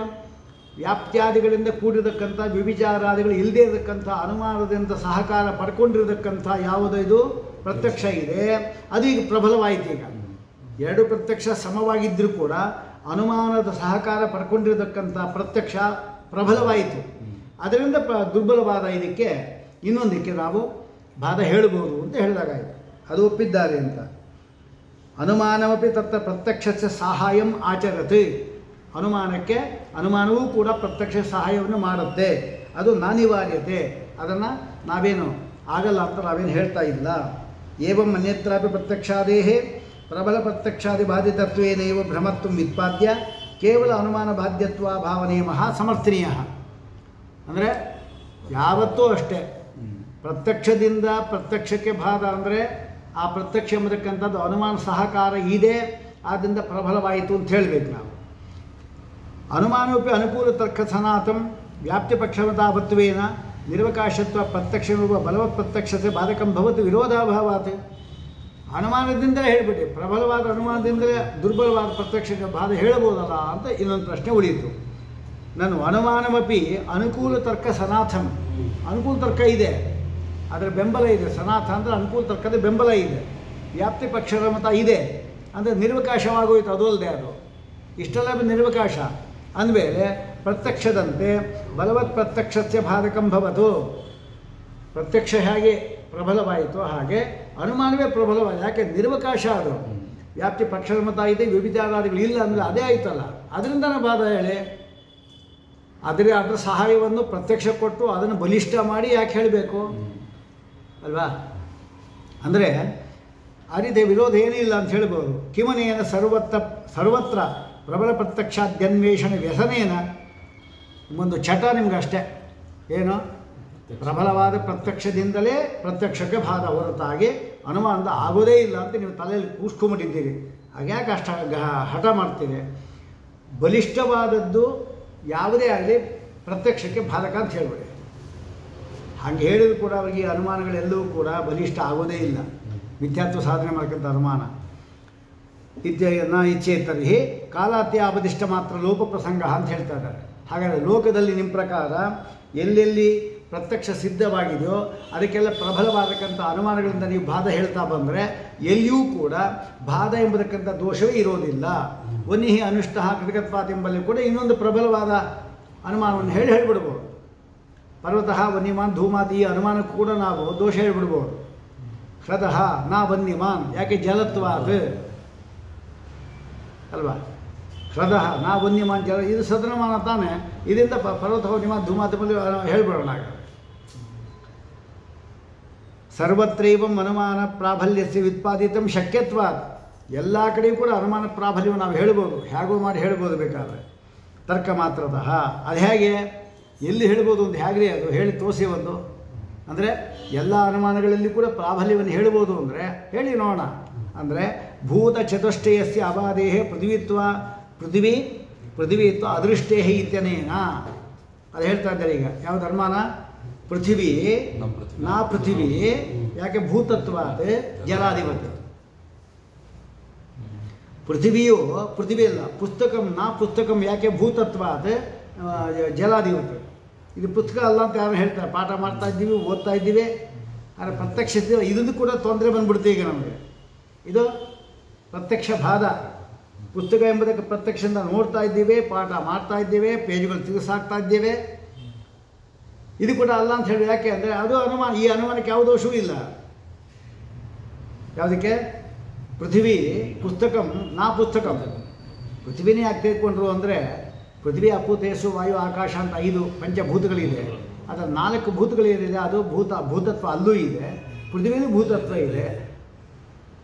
ವ್ಯಾಪ್ತ್ಯಾದಿಗಳಿಂದ ಕೂಡಿರತಕ್ಕಂಥ ವ್ಯಭಿಚಾರಾದಿಗಳು ಇಲ್ಲದೇ ಇರತಕ್ಕಂಥ ಅನುಮಾನದಿಂದ ಸಹಕಾರ ಪಡ್ಕೊಂಡಿರತಕ್ಕಂಥ ಯಾವುದೋ ಇದು ಪ್ರತ್ಯಕ್ಷ ಇದೆ, ಅದು ಈಗ ಪ್ರಬಲವಾಯಿತು. ಈಗ ಎರಡು ಪ್ರತ್ಯಕ್ಷ ಸಮವಾಗಿದ್ದರೂ ಕೂಡ ಅನುಮಾನದ ಸಹಕಾರ ಪಡ್ಕೊಂಡಿರತಕ್ಕಂಥ ಪ್ರತ್ಯಕ್ಷ ಪ್ರಬಲವಾಯಿತು. ಅದರಿಂದ ದುರ್ಬಲವಾದ ಇದಕ್ಕೆ ಇನ್ನೊಂದಕ್ಕೆ ನಾವು ಬಾಧ ಹೇಳ್ಬೋದು ಅಂತ ಹೇಳಿದಾಗಾಯಿತು. ಅದು ಒಪ್ಪಿದ್ದಾರೆ ಅಂತ. ಅನುಮಾನವಪಿ ತತ್ರ ಪ್ರತ್ಯಕ್ಷಸ್ಯ ಸಹಾಯಂ ಆಚರತ್. ಅನುಮಾನಕ್ಕೆ ಅನುಮಾನವೂ ಕೂಡ ಪ್ರತ್ಯಕ್ಷ ಸಹಾಯವನ್ನು ಮಾಡುತ್ತೆ, ಅದು ನಾನಿವಾರ್ಯತೆ. ಅದನ್ನು ನಾವೇನು ಆಗಲ್ಲ ಅಂತ ನಾವೇನು ಹೇಳ್ತಾ ಇಲ್ಲ. ಏವಂ ಅನ್ಯತ್ರಾಪಿ ಪ್ರತ್ಯಕ್ಷಾದೇಹೇ ಪ್ರಬಲ ಪ್ರತ್ಯಕ್ಷಾದಿ ಬಾಧಿತತ್ವೇನೈವ ಭ್ರಮತ್ವ ವ್ಯುತ್ಪಾದ್ಯ ಕೇವಲ ಅನುಮಾನ ಬಾಧ್ಯತ್ವ ಭಾವನೆ ಮಹಾ ಸಮರ್ಥನೀಯ. ಅಂದರೆ ಯಾವತ್ತೂ ಅಷ್ಟೇ ಪ್ರತ್ಯಕ್ಷದಿಂದ ಪ್ರತ್ಯಕ್ಷಕ್ಕೆ ಬಾಧ ಅಂದರೆ ಆ ಪ್ರತ್ಯಕ್ಷ ಎಂಬತಕ್ಕಂಥದ್ದು ಅನುಮಾನ ಸಹಕಾರ ಇದೆ, ಆದ್ದರಿಂದ ಪ್ರಬಲವಾಯಿತು ಅಂತ ಹೇಳಬೇಕು ನಾವು. ಅನುಮಾನೋಪಿ ಅನುಕೂಲ ತರ್ಕ ಸನಾತಂ ವ್ಯಾಪ್ತಿ ಪಕ್ಷವತಾಭತ್ವೇನ ನಿರ್ವಕಾಶತ್ವ ಪ್ರತ್ಯಕ್ಷವೆಂಬ ಬಲವತ್ ಪ್ರತ್ಯಕ್ಷತೆ ಬಾಧಕಂ ಭವತಿ ವಿರೋಧಾಭಾವಾತ್. ಅನುಮಾನದಿಂದಲೇ ಹೇಳಿಬಿಟ್ಟು ಪ್ರಬಲವಾದ ಅನುಮಾನದಿಂದಲೇ ದುರ್ಬಲವಾದ ಪ್ರತ್ಯಕ್ಷಕ್ಕೆ ಬಾಧ ಹೇಳಬಹುದಲ್ಲ ಅಂತ ಇನ್ನೊಂದು ಪ್ರಶ್ನೆ ಉಳಿಯಿತು. ನಾನು ಅನುಮಾನಮಪಿ ಅನುಕೂಲ ತರ್ಕ ಸನಾಥಂ, ಅನುಕೂಲ ತರ್ಕ ಇದೆ, ಅದರ ಬೆಂಬಲ ಇದೆ. ಸನಾಥ ಅಂದರೆ ಅನುಕೂಲ ತರ್ಕದ ಬೆಂಬಲ ಇದೆ, ವ್ಯಾಪ್ತಿ ಪಕ್ಷದ ಮತ ಇದೆ, ಅಂದರೆ ನಿರ್ವಕಾಶವಾಗೋಯ್ತು. ಅದು ಅಲ್ಲದೆ ಅದು ಇಷ್ಟೆಲ್ಲ ನಿರ್ವಕಾಶ ಅಂದಮೇಲೆ ಪ್ರತ್ಯಕ್ಷದಂತೆ ಬಲವತ್ ಪ್ರತ್ಯಕ್ಷಸ್ಯ ಬಾಧಕಂ ಭವತು. ಪ್ರತ್ಯಕ್ಷ ಹೇಗೆ ಪ್ರಬಲವಾಯಿತು ಹಾಗೆ ಅನುಮಾನವೇ ಪ್ರಬಲವಾಯಿತು. ಯಾಕೆ? ನಿರ್ವಕಾಶ ಅದು. ವ್ಯಾಪ್ತಿ ಪಕ್ಷದ ಮತ ಇದೆ, ವಿಭಿಚಾರಾದಿಗಳು ಇಲ್ಲ ಅಂದರೆ ಅದೇ ಆಯ್ತಲ್ಲ, ಅದರಿಂದನೇ ಬಾಧ ಹೇಳಿ. ಅದರ ಸಹಾಯವನ್ನು ಪ್ರತ್ಯಕ್ಷ ಕೊಟ್ಟು ಅದನ್ನು ಬಲಿಷ್ಠ ಮಾಡಿ ಯಾಕೆ ಹೇಳಬೇಕು ಅಲ್ವಾ? ಅಂದರೆ ಆ ರೀತಿಯ ವಿರೋಧ ಏನೂ ಇಲ್ಲ ಅಂತ ಹೇಳ್ಬೋದು. ಕಿಮನೇನ ಸರ್ವತ್ರ ಪ್ರಬಲ ಪ್ರತ್ಯಕ್ಷಾದ್ಯನ್ವೇಷಣ ವ್ಯಸನೇನ ಒಂದು ಚಟ ನಿಮ್ಗೆ ಅಷ್ಟೇ. ಏನು? ಪ್ರಬಲವಾದ ಪ್ರತ್ಯಕ್ಷದಿಂದಲೇ ಪ್ರತ್ಯಕ್ಷಕ್ಕೆ ಬಾಧ ಹೊರತಾಗಿ ಅನುಮಾನದ ಆಗೋದೇ ಇಲ್ಲ ಅಂತ ನೀವು ತಲೆಯಲ್ಲಿ ಕೂಸ್ಕೊಂಬಿಟ್ಟಿದ್ದೀರಿ. ಹಾಗ್ಯಾಕೆ ಅಷ್ಟು ಹಠ ಮಾಡ್ತೀರಿ? ಬಲಿಷ್ಠವಾದದ್ದು ಯಾವುದೇ ಆಗಲಿ ಪ್ರತ್ಯಕ್ಷಕ್ಕೆ ಬಾಧಕ ಅಂತ ಹೇಳ್ಬೇಡಿ. ಹಾಗೆ ಹೇಳಿದ್ರು ಕೂಡ ಅವರಿಗೆ ಅನುಮಾನಗಳೆಲ್ಲವೂ ಕೂಡ ಬಲಿಷ್ಠ ಆಗೋದೇ ಇಲ್ಲ. ಮಿಥ್ಯಾತ್ವ ಸಾಧನೆ ಮಾಡ್ಕೊಂಥ ಅನುಮಾನ ಇಚ್ಛೇತರಿ ಕಾಲಾತ್ಯ ಅಪದಿಷ್ಟ ಮಾತ್ರ ಲೋಪ ಪ್ರಸಂಗ ಅಂತ ಹೇಳ್ತಾ ಇದ್ದಾರೆ. ಹಾಗಾದರೆ ಲೋಕದಲ್ಲಿ ನಿಮ್ಮ ಪ್ರಕಾರ ಎಲ್ಲೆಲ್ಲಿ ಪ್ರತ್ಯಕ್ಷ ಸಿದ್ಧವಾಗಿದೆಯೋ ಅದಕ್ಕೆಲ್ಲ ಪ್ರಬಲವಾದಕ್ಕಂಥ ಅನುಮಾನಗಳಿಂದ ನೀವು ಬಾಧ ಹೇಳ್ತಾ ಬಂದರೆ ಎಲ್ಲಿಯೂ ಕೂಡ ಬಾಧ ಎಂಬುದಕ್ಕಂಥ ದೋಷವೇ ಇರೋದಿಲ್ಲ. ವನ್ನಿಹಿ ಅನುಷ್ಠ ಕೃತಕತ್ವಾತ್ ಎಂಬಲ್ಲಿ ಕೂಡ ಇನ್ನೊಂದು ಪ್ರಬಲವಾದ ಅನುಮಾನವನ್ನು ಹೇಳಿಬಿಡ್ಬೋದು. ಪರ್ವತಃ ವನ್ಯಮಾನ್ ಧೂಮಾತ್ ಈ ಅನುಮಾನಕ್ಕೂ ಕೂಡ ನಾವು ದೋಷ ಹೇಳಿಬಿಡ್ಬೋದು. ಹೃದಃ ನಾ ವನ್ಯಮಾನ್ ಯಾಕೆ ಜಲತ್ವಾತ್ ಅಲ್ವಾ? ಹೃದಃ ನಾ ವನ್ಯಮಾನ್ ಜಲ ಇದು ಸದನಮಾನ ತಾನೇ. ಇದರಿಂದ ಪರ್ವತ ವನ್ಯಮಾನ್ ಧೂಮಾತ್ ಮೇಲೆ ಹೇಳ್ಬಿಡೋಣ. ಸರ್ವತ್ರೈವಂ ಅನುಮಾನ ಪ್ರಾಬಲ್ಯಸ್ಯ ವ್ಯುತ್ಪಾದಿತಂ ಶಕ್ಯತ್ವಾತ್ ಎಲ್ಲ ಕಡೆಯೂ ಕೂಡ ಅನುಮಾನ ಪ್ರಾಬಲ್ಯವು ನಾವು ಹೇಳ್ಬೋದು, ಹೇಗೋ ಮಾಡಿ ಹೇಳ್ಬೋದು ಬೇಕಾದರೆ ತರ್ಕ ಮಾತ್ರತಃ. ಅದು ಹೇಗೆ ಎಲ್ಲಿ ಹೇಳ್ಬೋದು ಒಂದು ಹೇಗ್ರಿ ಅದು ಹೇಳಿ ತೋರಿಸಿ ಒಂದು ಅಂದರೆ ಎಲ್ಲ ಅನುಮಾನಗಳಲ್ಲಿ ಕೂಡ ಪ್ರಾಬಲ್ಯವನ್ನು ಹೇಳ್ಬೋದು ಅಂದರೆ ಹೇಳಿ ನೋಡೋಣ. ಅಂದರೆ ಭೂತ ಚತುಷ್ಟಯಸ್ಯ ಅಬಾಧೇಹೇ ಪೃಥ್ವಿತ್ವ ಅದೃಷ್ಟೇಹಿ ಇತ್ಯನೇನ ಅದು ಹೇಳ್ತಾ ಇದ್ದಾರೆ. ಈಗ ಯಾವುದು ಅನುಮಾನ? ಪೃಥ್ವಿ ನಾ ಪೃಥ್ವಿ ಯಾಕೆ ಭೂತತ್ವಾತ್ ಜಲಾಧಿಪತಿ. ಪೃಥ್ವಿಯು ಪೃಥ್ವಿ ಅಲ್ಲ, ಪುಸ್ತಕಂ ನಾ ಪುಸ್ತಕಂ ಯಾಕೆ ಭೂತತ್ವಾತ್ ಜಲಾಧಿಪತಿ. ಇದು ಪುಸ್ತಕ ಅಲ್ಲ ಅಂತ ಯಾರು ಹೇಳ್ತಾರೆ? ಪಾಠ ಮಾಡ್ತಾ ಇದ್ದೀವಿ, ಓದ್ತಾ ಇದ್ದೀವಿ, ಆದರೆ ಪ್ರತ್ಯಕ್ಷ ಇದನ್ನು ಕೂಡ ತೊಂದರೆ ಬಂದ್ಬಿಡುತ್ತೆ. ಈಗ ನಮಗೆ ಇದು ಪ್ರತ್ಯಕ್ಷ ಬಾಧ. ಪುಸ್ತಕ ಎಂಬುದಕ್ಕೆ ಪ್ರತ್ಯಕ್ಷದಿಂದ ನೋಡ್ತಾ ಇದ್ದೀವಿ, ಪಾಠ ಮಾಡ್ತಾ ಇದ್ದೇವೆ, ಪೇಜ್ಗಳು ತಿರುಗಿಸಾಕ್ತಾ ಇದ್ದೇವೆ. ಇದು ಕೂಡ ಅಲ್ಲ ಅಂತ ಹೇಳಿ ಯಾಕೆ ಅಂದರೆ ಅದು ಅನುಮಾನ. ಈ ಅನುಮಾನಕ್ಕೆ ಯಾವ ದೋಷವೂ ಇಲ್ಲ. ಯಾವುದಕ್ಕೆ? ಪೃಥ್ವಿ ಪುಸ್ತಕಂ ನಾ ಪುಸ್ತಕಂ. ಪೃಥ್ವಿನೇ ಯಾಕೆ ತೆಗೆದುಕೊಂಡ್ರು ಅಂದರೆ ಪೃಥ್ವಿ ಅಪ್ಪು ತೇಜಸ್ಸು ವಾಯು ಆಕಾಶ ಅಂತ 5 ಪಂಚಭೂತಗಳಿದೆ. ಅದರ 4 ಭೂತಗಳೇನಿದೆ ಅದು ಭೂತತ್ವ ಅಲ್ಲೂ ಇದೆ, ಪೃಥ್ವಿಯಲ್ಲೂ ಭೂತತ್ವ ಇದೆ.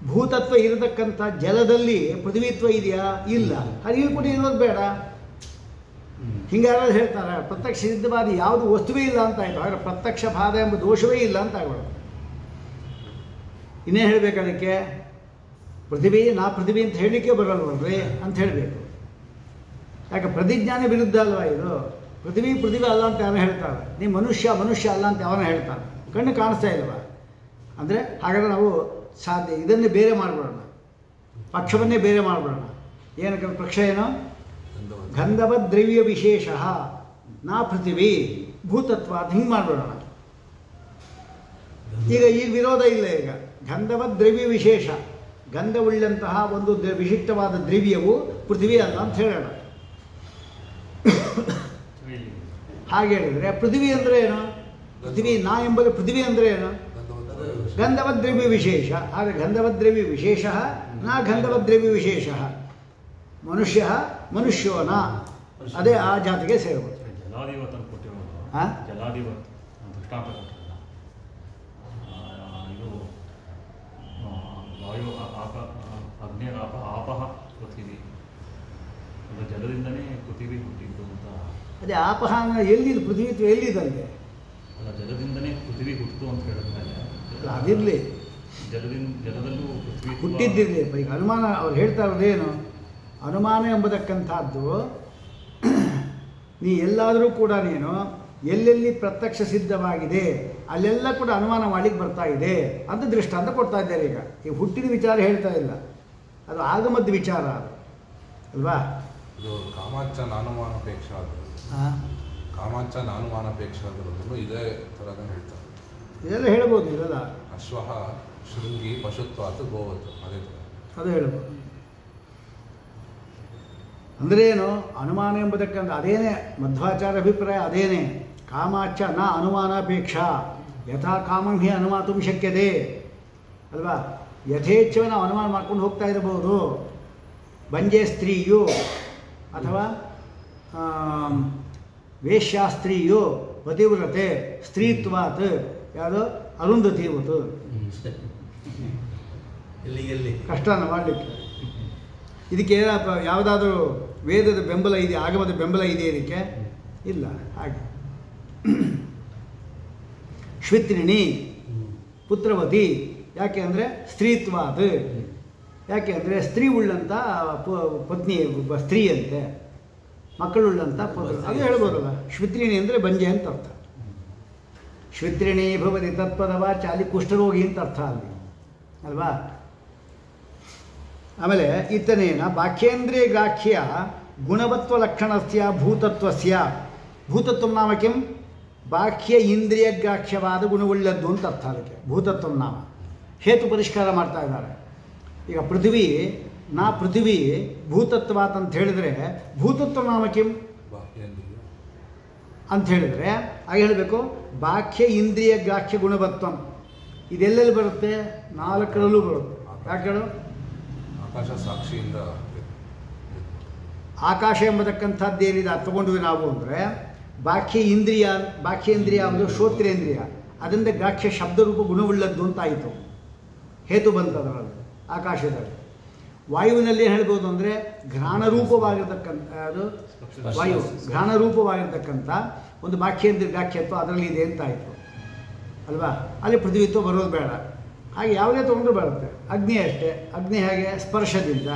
ಭೂತತ್ವ ಇರತಕ್ಕಂಥ ಜಲದಲ್ಲಿ ಪೃಥ್ವಿತ್ವ ಇದೆಯಾ? ಇಲ್ಲ. ಅದು ಇಲ್ಲಿ ಕೂಡ ಇರೋದು ಬೇಡ. ಹಿಂಗಾರು ಹೇಳ್ತಾರೆ ಪ್ರತ್ಯಕ್ಷ ಸಿದ್ಧವಾದ ಯಾವುದು ವಸ್ತುವೇ ಇಲ್ಲ ಅಂತ ಆಯಿತು. ಹಾಗಾದ್ರೆ ಪ್ರತ್ಯಕ್ಷ ಬಾಧ ಎಂಬ ದೋಷವೇ ಇಲ್ಲ ಅಂತ ಆಗ್ಬಿಡೋದು. ಇನ್ನೇನು ಹೇಳಬೇಕು ಅದಕ್ಕೆ? ಪೃಥ್ವಿ ನಾ ಪೃಥ್ವಿ ಅಂತ ಹೇಳಲಿಕ್ಕೆ ಬರಲ್ವಲ್ರಿ ಅಂತ ಹೇಳಬೇಕು. ಯಾಕೆ ಪ್ರತಿಜ್ಞಾನ ವಿರುದ್ಧ ಅಲ್ವಾ ಇದು? ಪೃಥ್ವಿ ಅಲ್ಲ ಅಂತ ಯಾವನ ಹೇಳ್ತಾರೆ, ನೀವು ಮನುಷ್ಯ ಅಲ್ಲ ಅಂತ ಯಾವನ ಹೇಳ್ತಾರೆ. ಕಣ್ಣು ಕಾಣಿಸ್ತಾ ಇಲ್ವಾ? ಅಂದರೆ ಹಾಗಾದರೆ ನಾವು ಸಾಧ್ಯ ಇದನ್ನೇ ಬೇರೆ ಮಾಡಿಬಿಡೋಣ, ಪಕ್ಷವನ್ನೇ ಬೇರೆ ಮಾಡಿಬಿಡೋಣ. ಏನಕ್ಕೆ ಪಕ್ಷ ಏನು? ಗಂಧವ ದ್ರವ್ಯ ವಿಶೇಷ ನಾ ಪೃಥ್ವಿ ಭೂತತ್ವ ಅಂತ ಹಿಂಗೆ ಮಾಡಿಬಿಡೋಣ. ಈಗ ವಿರೋಧ ಇಲ್ಲ. ಈಗ ಗಂಧವ ದ್ರವ್ಯ ವಿಶೇಷ, ಗಂಧವುಳ್ಳಂತಹ ಒಂದು ವಿಶಿಷ್ಟವಾದ ದ್ರವ್ಯವು ಪೃಥ್ವಿ ಅಲ್ಲ ಅಂತ ಹೇಳೋಣ. ಹಾಗೆ ಹೇಳಿದರೆ ಪೃಥ್ವಿ ಅಂದರೆ ಏನು? ಪೃಥ್ವಿ ನಾ ಎಂಬುದು ಪೃಥ್ವಿ ಅಂದರೆ ಏನು? ಗಂಧವದ್ರವ್ಯ ವಿಶೇಷ. ಆದರೆ ಗಂಧವದ್ರವ್ಯ ವಿಶೇಷ ನಾ ಗಂಧವದ್ರವ್ಯ ವಿಶೇಷ. ಮನುಷ್ಯೋ ನಾ ಅದೇ ಆ ಜಾತಿಗೆ ಸೇರ್ಬೋದು. ಹಾಂ ಜಲದಿಂದನೇ ಪೃಥ್ವಿ ಹುಟ್ಟಿದ್ದು ಅಂತ. ಅದೇ ಆಪಹ ಎಲ್ಲಿದೆ? ಪೃಥ್ವಿತ್ವ ಎಲ್ಲಿದೆ? ಅಲ್ಲ, ಜಲದಿಂದನೇ ಪೃಥ್ವಿ ಹುಟ್ಟಿತು ಅಂತ ಹೇಳಿದ್ಮೇಲೆ ಅದಿರಲಿ, ಜಲದಲ್ಲೂ ಪೃಥ್ವಿ ಹುಟ್ಟಿದ್ದಿರಲಿ. ಈಗ ಅನುಮಾನ ಅವ್ರು ಹೇಳ್ತಾ ಇರೋದೇನು? ಅನುಮಾನ ಎಂಬುದಕ್ಕಂಥದ್ದು ನೀ ಎಲ್ಲಾದರೂ ಕೂಡ ನೀನು ಎಲ್ಲೆಲ್ಲಿ ಪ್ರತ್ಯಕ್ಷ ಸಿದ್ಧವಾಗಿದೆ ಅಲ್ಲೆಲ್ಲ ಕೂಡ ಅನುಮಾನ ಮಾಡಲಿಕ್ಕೆ ಬರ್ತಾ ಇದೆ ಅಂತ ದೃಷ್ಟಾಂತ ಕೊಡ್ತಾ ಇದ್ದಾರೆ. ಈಗ ಹುಟ್ಟಿದ ವಿಚಾರ ಹೇಳ್ತಾ ಇಲ್ಲ, ಅದು ಆಗಮದ ವಿಚಾರ ಅಲ್ವಾ? ಇದು ಕಾಮಾಚ ನಾನುಮಾನಪೇಕ್ಷ ಕಾಮಾಚ ನಾನುಮಾನಪೇಕ್ಷ ಆಗಿರೋದನ್ನು ಇದೇ ಥರನೇ ಹೇಳ್ತಾರೆ. ಇದೆಲ್ಲ ಹೇಳ್ಬೋದು. ಇದೆಲ್ಲ ಅಶ್ವಃ ಶೃಂಗಿ ಪಶುತ್ವಾತ್ ಗೋವತ್ ಅದೇ ಥರ ಅದು ಹೇಳ್ಬೋದು. ಅಂದರೆ ಏನು? ಅನುಮಾನ ಎಂಬುದಕ್ಕಂದ್ರೆ ಅದೇನೇ ಮಧ್ವಾಚಾರ ಅಭಿಪ್ರಾಯ ಅದೇನೇ. ಕಾಮಾಚ ನ ಅನುಮಾನಾಪೇಕ್ಷ ಯಥಾ ಕಾಮಂ ಹಿ ಅನುಮಾತುಂ ಶಕ್ಯತೆ ಅಲ್ವಾ? ಯಥೇಚ್ಛವ ನಾವು ಅನುಮಾನ ಮಾಡ್ಕೊಂಡು ಹೋಗ್ತಾ ಇರಬಹುದು. ಬಂಜೆ ಸ್ತ್ರೀಯು ಅಥವಾ ವೇಶ್ಯಾಸ್ತ್ರೀಯು ಪತಿವ್ರತೆ ಸ್ತ್ರೀತ್ವಾತ್ ಯಾವುದು ಅರುಂಧತಿವತ್ತು ಎಲ್ಲಿ ಕಷ್ಟನ ಮಾಡಲಿಕ್ಕೆ. ಇದಕ್ಕೆ ಏನಪ್ಪ ಯಾವುದಾದ್ರೂ ವೇದದ ಬೆಂಬಲ ಇದೆ, ಆಗಮದ ಬೆಂಬಲ ಇದೆ ಇದಕ್ಕೆ? ಇಲ್ಲ. ಹಾಗೆ ಶ್ವಿತ್ರಿಣಿ ಪುತ್ರವತಿ, ಯಾಕೆ ಅಂದರೆ ಸ್ತ್ರೀತ್ವಾದ, ಯಾಕೆ ಅಂದರೆ ಸ್ತ್ರೀ ಉಳ್ಳಂಥ ಪತ್ನಿ, ಸ್ತ್ರೀಯಂತೆ, ಮಕ್ಕಳುಳ್ಳಂಥ ಪುತ್ರ, ಅದು ಹೇಳ್ಬೋದಲ್ಲ. ಶ್ವಿತ್ರಿಣಿ ಅಂದರೆ ಬಂಜೆ ಅಂತ ಅರ್ಥ. ಶ್ವಿತ್ರಿಣಿ ಭವತಿ ತತ್ಪದ ವಾಚ, ಅಲ್ಲಿ ಕುಷ್ಠರೋಗಿ ಅಂತ ಅರ್ಥ ಅಲ್ಲಿ ಅಲ್ವಾ. ಆಮೇಲೆ ಇತ್ತನೇನ ಬಾಹ್ಯೇಂದ್ರಿಯ ಗ್ರಾಹ್ಯ ಗುಣವತ್ವ ಲಕ್ಷಣಸ್ಯ ಭೂತತ್ವಸ್ಯ, ಭೂತತ್ವ ನಾಮ ಕಿಂ? ಬಾಹ್ಯ ಇಂದ್ರಿಯ ಗ್ರಾಹ್ಯವಾದ ಗುಣವುಳ್ಳದ್ದು ಅಂತ ಅರ್ಥ ಅದಕ್ಕೆ ಭೂತತ್ವ ನಾಮ. ಹೇತು ಪರಿಷ್ಕಾರ ಮಾಡ್ತಾ ಇದ್ದಾರೆ. ಈಗ ಪೃಥ್ವಿ ಪೃಥ್ವಿ ಭೂತತ್ವಾತ್ ಅಂತ ಹೇಳಿದರೆ ಭೂತತ್ವ ನಾಮ ಕಿಂ ಅಂತ ಹೇಳಿದರೆ ಆಗ ಹೇಳಬೇಕು ಬಾಹ್ಯ ಇಂದ್ರಿಯ ಗ್ರಾಹ್ಯ ಗುಣವತ್ವ. ಇದೆಲ್ಲೆಲ್ಲಿ ಬರುತ್ತೆ? 4ರಲ್ಲೂ ಬರುತ್ತೆ. ಯಾಕೆ ಹೇಳು? ಆಕಾಶ ಸಾಕ್ಷಿಯಿಂದ ಆಕಾಶ ಎಂಬತಕ್ಕಂಥದ್ದು ಏನಿದೆ ಅದು ತಗೊಂಡ್ವಿ ನಾವು ಅಂದರೆ ಬಾಹ್ಯೇಂದ್ರಿಯ ಅಂದರೆ ಶ್ರೋತ್ರೇಂದ್ರಿಯ, ಅದರಿಂದ ಗ್ರಾಹ್ಯ ಶಬ್ದರೂಪ ಗುಣವುಳ್ಳದ್ದು ಅಂತಾಯಿತು. ಹೇತು ಬಂತದರಲ್ಲಿ ಆಕಾಶದಲ್ಲಿ. ವಾಯುವಿನಲ್ಲಿ ಏನು ಹೇಳ್ಬೋದು ಅಂದರೆ ಘ್ರಾಣರೂಪವಾಗಿರ್ತಕ್ಕಂಥ, ಅದು ವಾಯು ಘ್ರಾಣರೂಪವಾಗಿರ್ತಕ್ಕಂಥ ಒಂದು ಬಾಹ್ಯೇಂದ್ರಿಯ ಗ್ರಾಹ್ಯತ್ವ ಅದರಲ್ಲಿ ಇದೆ ಅಂತಾಯಿತು ಅಲ್ವಾ. ಅಲ್ಲಿ ಪೃಥ್ವಿತ್ವ ಬರೋದು ಬೇಡ. ಹಾಗೆ ಯಾವುದೇ ತೊಗೊಂಡ್ರೂ ಬರುತ್ತೆ. ಅಗ್ನಿ ಅಷ್ಟೇ, ಅಗ್ನಿ ಹಾಗೆ ಸ್ಪರ್ಶದಿಂದ,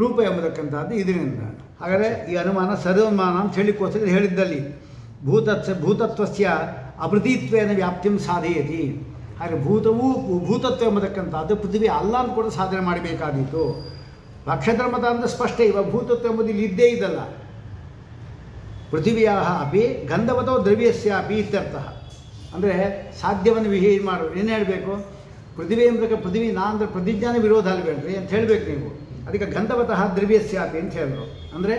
ರೂಪ ಎಂಬತಕ್ಕಂಥದ್ದು ಇದರಿಂದ. ಹಾಗಾದರೆ ಈ ಅನುಮಾನ ಸರ್ವಮಾನ ಅಂತ ಹೇಳಿಕೋಸ್ಕರ ಹೇಳಿದ್ದಲ್ಲಿ ಭೂತತ್ವಸ್ಯ ಅಪೃತೀತ್ವೇನ ವ್ಯಾಪ್ತಿಂ ಸಾಧಯತಿ. ಹಾಗೆ ಭೂತತ್ವ ಎಂಬತಕ್ಕಂಥದ್ದು ಪೃಥ್ವಿ ಅಲ್ಲ ಅಂತ ಕೂಡ ಸಾಧನೆ ಮಾಡಬೇಕಾದೀತು. ನಕ್ಷತ್ರಮತ ಅಂದರೆ ಸ್ಪಷ್ಟ. ಇವಾಗ ಭೂತತ್ವ ಎಂಬುದು ಇಲ್ಲಿ ಇದ್ದೇ ಇದಲ್ಲ. ಪೃಥಿವಿಯ ಅಪಿ ಗಂಧವತೋ ದ್ರವ್ಯಸ್ಯಾಪಿ ಇತ್ಯರ್ಥ. ಅಂದರೆ ಸಾಧ್ಯವನ್ನು ವಿಹೇಯ ಮಾಡೋದು ಏನು ಹೇಳಬೇಕು? ಪೃಥ್ವಿ ಎಂಬ ಪೃಥ್ವಿ ನಾ ಅಂದರೆ ಪ್ರತಿಜ್ಞಾನ ವಿರೋಧ ಅಲ್ಬೇಡ್ರಿ ಅಂತ ಹೇಳಬೇಕು ನೀವು. ಅದಕ್ಕೆ ಗಂಧವತಃ ದ್ರವ್ಯಸ್ಯಾಪಿ ಅಂತ ಹೇಳಿದ್ರು. ಅಂದರೆ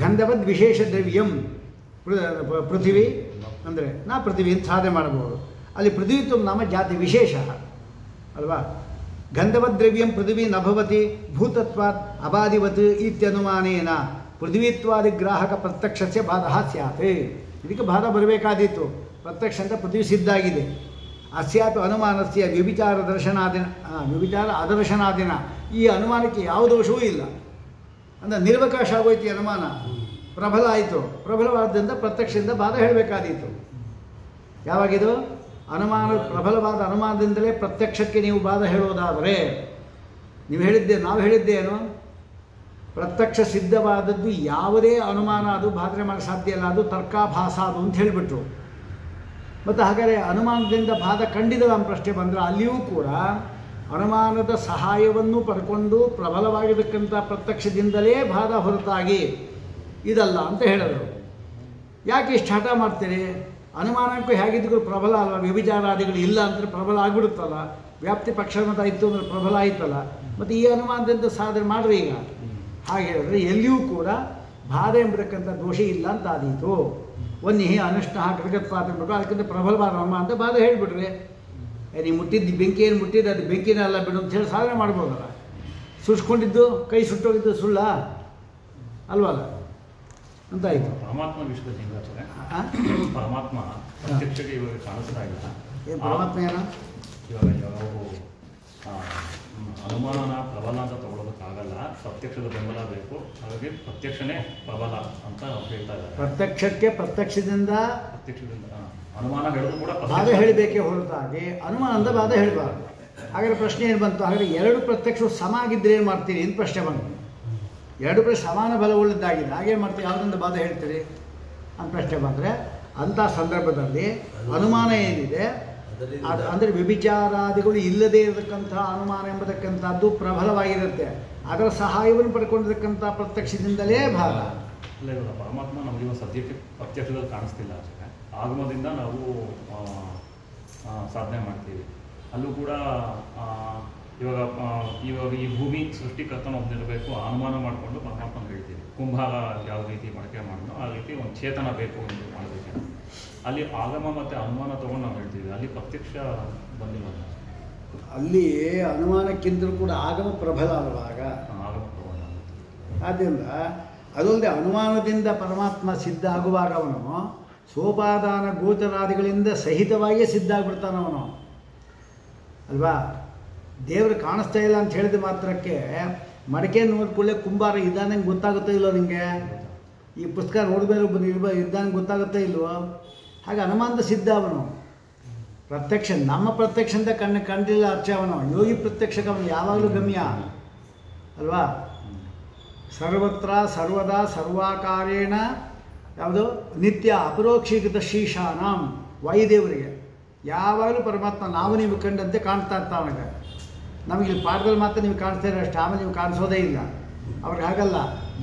ಗಂಧವದ್ ವಿಶೇಷ ದ್ರವ್ಯಂ ಪೃಥ್ವಿ ಅಂದರೆ ನಾ ಪೃಥ್ವಿ ಅಂತ ಸಾಧನೆ ಮಾಡಬಹುದು. ಅಲ್ಲಿ ಪೃಥ್ವಿತ್ವ ನಾಮ ಜಾತಿ ವಿಶೇಷ ಅಲ್ವಾ. ಗಂಧವದ್ ದ್ರವ್ಯಂ ಪೃಥ್ವಿ ನಭವತಿ ಭೂತತ್ವಾತ್ ಅಬಾಧಿವತ್ ಇತ್ಯನುಮಾನೇನ ಪೃಥ್ವಿತ್ವಾದಿ ಗ್ರಾಹಕ ಪ್ರತ್ಯಕ್ಷಸ್ಯ ಬಾಧಃ ಸ್ಯಾತ್. ಇದಕ್ಕೆ ಬಾಧ ಬರಬೇಕಾದೀತು. ಪ್ರತ್ಯಕ್ಷ ಅಂತ ಪೃಥ್ವಿ ಸಿದ್ಧಾಗಿದೆ. ಅಸ್ಯಾಪಿ ಅನುಮಾನಸ್ಯ ವ್ಯಭಿಚಾರ ಅದರ್ಶನಾದಿನ, ಈ ಅನುಮಾನಕ್ಕೆ ಯಾವ ದೋಷವೂ ಇಲ್ಲ. ಅಂದರೆ ನಿರ್ವಕಾಶ ಆಗೋಯ್ತು ಅನುಮಾನ, ಪ್ರಬಲ ಆಯಿತು. ಪ್ರಬಲವಾದ್ದರಿಂದ ಪ್ರತ್ಯಕ್ಷದಿಂದ ಬಾಧ ಹೇಳಬೇಕಾದೀತು. ಯಾವಾಗಿದು? ಅನುಮಾನ ಪ್ರಬಲವಾದ ಅನುಮಾನದಿಂದಲೇ ಪ್ರತ್ಯಕ್ಷಕ್ಕೆ ನೀವು ಬಾಧ ಹೇಳೋದಾದರೆ ನಾವು ಹೇಳಿದ್ದೇನು? ಪ್ರತ್ಯಕ್ಷ ಸಿದ್ಧವಾದದ್ದು ಯಾವುದೇ ಅನುಮಾನ ಅದು ಬಾಧನೆ ಮಾಡಲು ಸಾಧ್ಯ ಇಲ್ಲ, ಅದು ತರ್ಕಾಭಾಸ ಅದು ಅಂತ ಹೇಳಿಬಿಟ್ರು. ಮತ್ತು ಹಾಗಾದರೆ ಅನುಮಾನದಿಂದ ಬಾಧ ಖಂಡಿತ ನಮ್ಮ ಪ್ರಶ್ನೆ ಬಂದರೆ ಅಲ್ಲಿಯೂ ಕೂಡ ಅನುಮಾನದ ಸಹಾಯವನ್ನು ಪಡ್ಕೊಂಡು ಪ್ರಬಲವಾಗಿರತಕ್ಕಂಥ ಪ್ರತ್ಯಕ್ಷದಿಂದಲೇ ಬಾಧ ಹೊರತಾಗಿ ಇದಲ್ಲ ಅಂತ ಹೇಳಿದರು. ಯಾಕೆ ಇಷ್ಟು ಹಠ ಮಾಡ್ತೀರಿ? ಅನುಮಾನಕ್ಕೂ ಹೇಗಿದ್ರು ಪ್ರಬಲ ಅಲ್ವ, ವ್ಯಭಿಚಾರಾದಿಗಳು ಇಲ್ಲ ಅಂದರೆ ಪ್ರಬಲ ಆಗಿಬಿಡುತ್ತಲ್ಲ. ವ್ಯಾಪ್ತಿ ಪಕ್ಷಮತ ಇತ್ತು ಅಂದರೆ ಪ್ರಬಲ ಆಯ್ತಲ್ಲ. ಮತ್ತು ಈ ಅನುಮಾನದಿಂದ ಸಾಧನೆ ಮಾಡ್ರಿ. ಈಗ ಹಾಗೆ ಹೇಳಿದ್ರೆ ಎಲ್ಲಿಯೂ ಕೂಡ ಬಾಧ ಎಂಬತಕ್ಕಂಥ ದೋಷ ಇಲ್ಲ ಅಂತ ಆದೀತು. ಒನ್ನಿಹಿ ಅನುಷ್ಣ ಕೃಗತ್ಪಾತ ಅನ್ಬೇಕು, ಅದಕ್ಕಿಂತ ಪ್ರಬಲವಾದ ಅನುಮಾನ ಅಂತ ಬಾಧ ಹೇಳಿಬಿಡ್ರಿ. ನೀವು ಮುಟ್ಟಿದ್ದು ಬೆಂಕಿ ಏನು ಮುಟ್ಟಿದ್ದು ಅದು ಬೆಂಕಿನೆಲ್ಲ ಬಿಡು ಅಂತ ಹೇಳಿ ಸಾಧನೆ ಮಾಡ್ಬೋದಲ್ಲ. ಸುಡ್ಸ್ಕೊಂಡಿದ್ದು ಕೈ ಸುಟ್ಟೋಗಿದ್ದು ಸುಳ್ಳ ಅಲ್ವಲ್ಲ ಅಂತ ಆಯಿತು. ಪರಮಾತ್ಮ ವಿಷಯದಲ್ಲಿ ಹಿಂಗಾಚಾರೆ ಪರಮಾತ್ಮ ಪ್ರತ್ಯಕ್ಷಕ್ಕೆ ಇವಾಗ ಕಾಣಿಸ್ತಾ ಇಲ್ಲ. ಏನು ಪರಮಾತ್ಮ ಏನೋ ಇವಾಗ ಅನುಮಾನನ ಪ್ರಬಲ ಅಂತ ತಗೊಳ್ಳೋದಕ್ಕಾಗಲ್ಲ, ಪ್ರತ್ಯಕ್ಷದ ಬೆಂಬಲ ಬೇಕು. ಹಾಗಾಗಿ ಪ್ರತ್ಯಕ್ಷನೇ ಪ್ರಬಲ ಅಂತ ಹೇಳ್ತಾ ಇದ್ದಾರೆ. ಪ್ರತ್ಯಕ್ಷದಿಂದ ಅನುಮಾನ ಹೇಳೋದು ಕೂಡ ಬಾಧ ಹೇಳಬೇಕೇ ಹೊರತಾಗಿ ಅನುಮಾನದ ಬಾಧ ಹೇಳಬಾರ್ದು. ಹಾಗಾದ್ರೆ ಪ್ರಶ್ನೆ ಏನು ಬಂತು? ಹಾಗಾದ್ರೆ ಎರಡು ಪ್ರತ್ಯಕ್ಷವು ಸಮ ಆಗಿದ್ದರೆ ಏನು ಮಾಡ್ತೀರಿ ಅಂತ ಪ್ರಶ್ನೆ ಬಂತು. ಎರಡು ಪ್ರಶ್ನೆ ಸಮಾನ ಬಲವುಳ್ಳದ್ದಾಗಿದೆ, ಹಾಗೇನು ಮಾಡ್ತೀವಿ? ಯಾವುದೊಂದು ಬಾಧ ಹೇಳ್ತೀರಿ ಅಂತ ಪ್ರಶ್ನೆ ಬಂದರೆ ಅಂಥ ಸಂದರ್ಭದಲ್ಲಿ ಅನುಮಾನ ಏನಿದೆ ಅದು ಅಂದರೆ ವ್ಯಭಿಚಾರಾದಿಗಳು ಇಲ್ಲದೇ ಇರತಕ್ಕಂಥ ಅನುಮಾನ ಎಂಬತಕ್ಕಂಥದ್ದು ಪ್ರಬಲವಾಗಿರುತ್ತೆ. ಅದರ ಸಹಾಯವನ್ನು ಪಡ್ಕೊಂಡಿರ್ತಕ್ಕಂಥ ಪ್ರತ್ಯಕ್ಷದಿಂದಲೇ ಬಾಧ. ಅಲ್ಲ, ಇವಾಗ ಪರಮಾತ್ಮ ನಮಗೆ ಸದ್ಯಕ್ಕೆ ಪ್ರತ್ಯಕ್ಷದಲ್ಲಿ ಕಾಣಿಸ್ತಿಲ್ಲ ಅಷ್ಟೇ. ಆಗಮದಿಂದ ನಾವು ಸಾಧನೆ ಮಾಡ್ತೀವಿ. ಅಲ್ಲೂ ಕೂಡ ಇವಾಗ ಈ ಭೂಮಿ ಸೃಷ್ಟಿಕರ್ತನ ಒಬ್ಬನಿರಬೇಕು ಅನುಮಾನ ಮಾಡಿಕೊಂಡು ಪರಮಾತ್ಮ ಹೇಳ್ತೀವಿ. ಕುಂಭಾರ ಯಾವ ರೀತಿ ಮಡಕೆ ಮಾಡೋದು ಆ ರೀತಿ ಒಂದು ಚೇತನ ಬೇಕು ಅಂತ ಮಾಡಬೇಕೇನೋ. ಅಲ್ಲಿ ಆಗಮ ಮತ್ತು ಅನುಮಾನ ತೊಗೊಂಡು ನಾವು ಹೇಳ್ತೀವಿ. ಅಲ್ಲಿ ಪ್ರತ್ಯಕ್ಷ ಬಂದಿಲ್ಲ. ಅಲ್ಲಿ ಅನುಮಾನಕ್ಕಿಂತಲೂ ಕೂಡ ಆಗಮ ಪ್ರಬಲ ಅಲ್ವಾಗ. ಆಗಮ ಪ್ರಬಲ. ಆದ್ದರಿಂದ ಅದಲ್ಲದೆ ಅನುಮಾನದಿಂದ ಪರಮಾತ್ಮ ಸಿದ್ಧ ಆಗುವಾಗ ಅವನು ಸೋಪಾದಾನ ಗೋಚರಾದಿಗಳಿಂದ ಸಹಿತವಾಗಿಯೇ ಸಿದ್ಧ ಆಗಿಬಿಡ್ತಾನವನು. ಅಲ್ವಾ? ದೇವರು ಕಾಣಿಸ್ತಾ ಇಲ್ಲ ಅಂತ ಹೇಳಿದ ಮಾತ್ರಕ್ಕೆ ಮಡಕೆ ನೋಡ್ಕೊಳ್ಳೆ ಕುಂಬಾರ ಇದ್ದಾನಂಗೆ ಗೊತ್ತಾಗುತ್ತೋ ಇಲ್ವೋ ನಿಮಗೆ? ಈ ಪುಸ್ತಕ ನೋಡಿದ್ಮೇಲೆ ಇದ್ದಾನಂಗೆ ಗೊತ್ತಾಗುತ್ತೋ ಇಲ್ವೋ? ಹಾಗೆ ಅನುಮಾನದ ಸಿದ್ಧ ಅವನು. ಪ್ರತ್ಯಕ್ಷ, ನಮ್ಮ ಪ್ರತ್ಯಕ್ಷಂತ ಕಂಡಿಲ್ಲ ಅರ್ಚ ಅವನು. ಯೋಗಿ ಪ್ರತ್ಯಕ್ಷಕ್ಕೆ ಅವನು ಯಾವಾಗಲೂ ಗಮ್ಯ ಅಲ್ವಾ? ಸರ್ವತ್ರ ಸರ್ವದಾ ಸರ್ವಾಕಾರೇಣ ಯಾವುದು ನಿತ್ಯ ಅಪರೋಕ್ಷೀಕೃತ ಶೀಶಾನಾಂ ವಾಯುದೇವರಿಗೆ ಯಾವಾಗಲೂ ಪರಮಾತ್ಮ ನಾವು ನೀವು ಕಂಡಂತೆ ಕಾಣ್ತಾ ಇರ್ತಾ ಅವನಿಗೆ. ನಮಗೆ ಇಲ್ಲಿ ಪಾಠದಲ್ಲಿ ಮಾತ್ರ ನೀವು ಕಾಣಿಸ್ತಾ ಇರೋ ಅಷ್ಟೇ, ಆಮೇಲೆ ನೀವು ಕಾಣಿಸೋದೇ ಇಲ್ಲ. ಅವ್ರಿಗೆ ಹಾಗಲ್ಲ,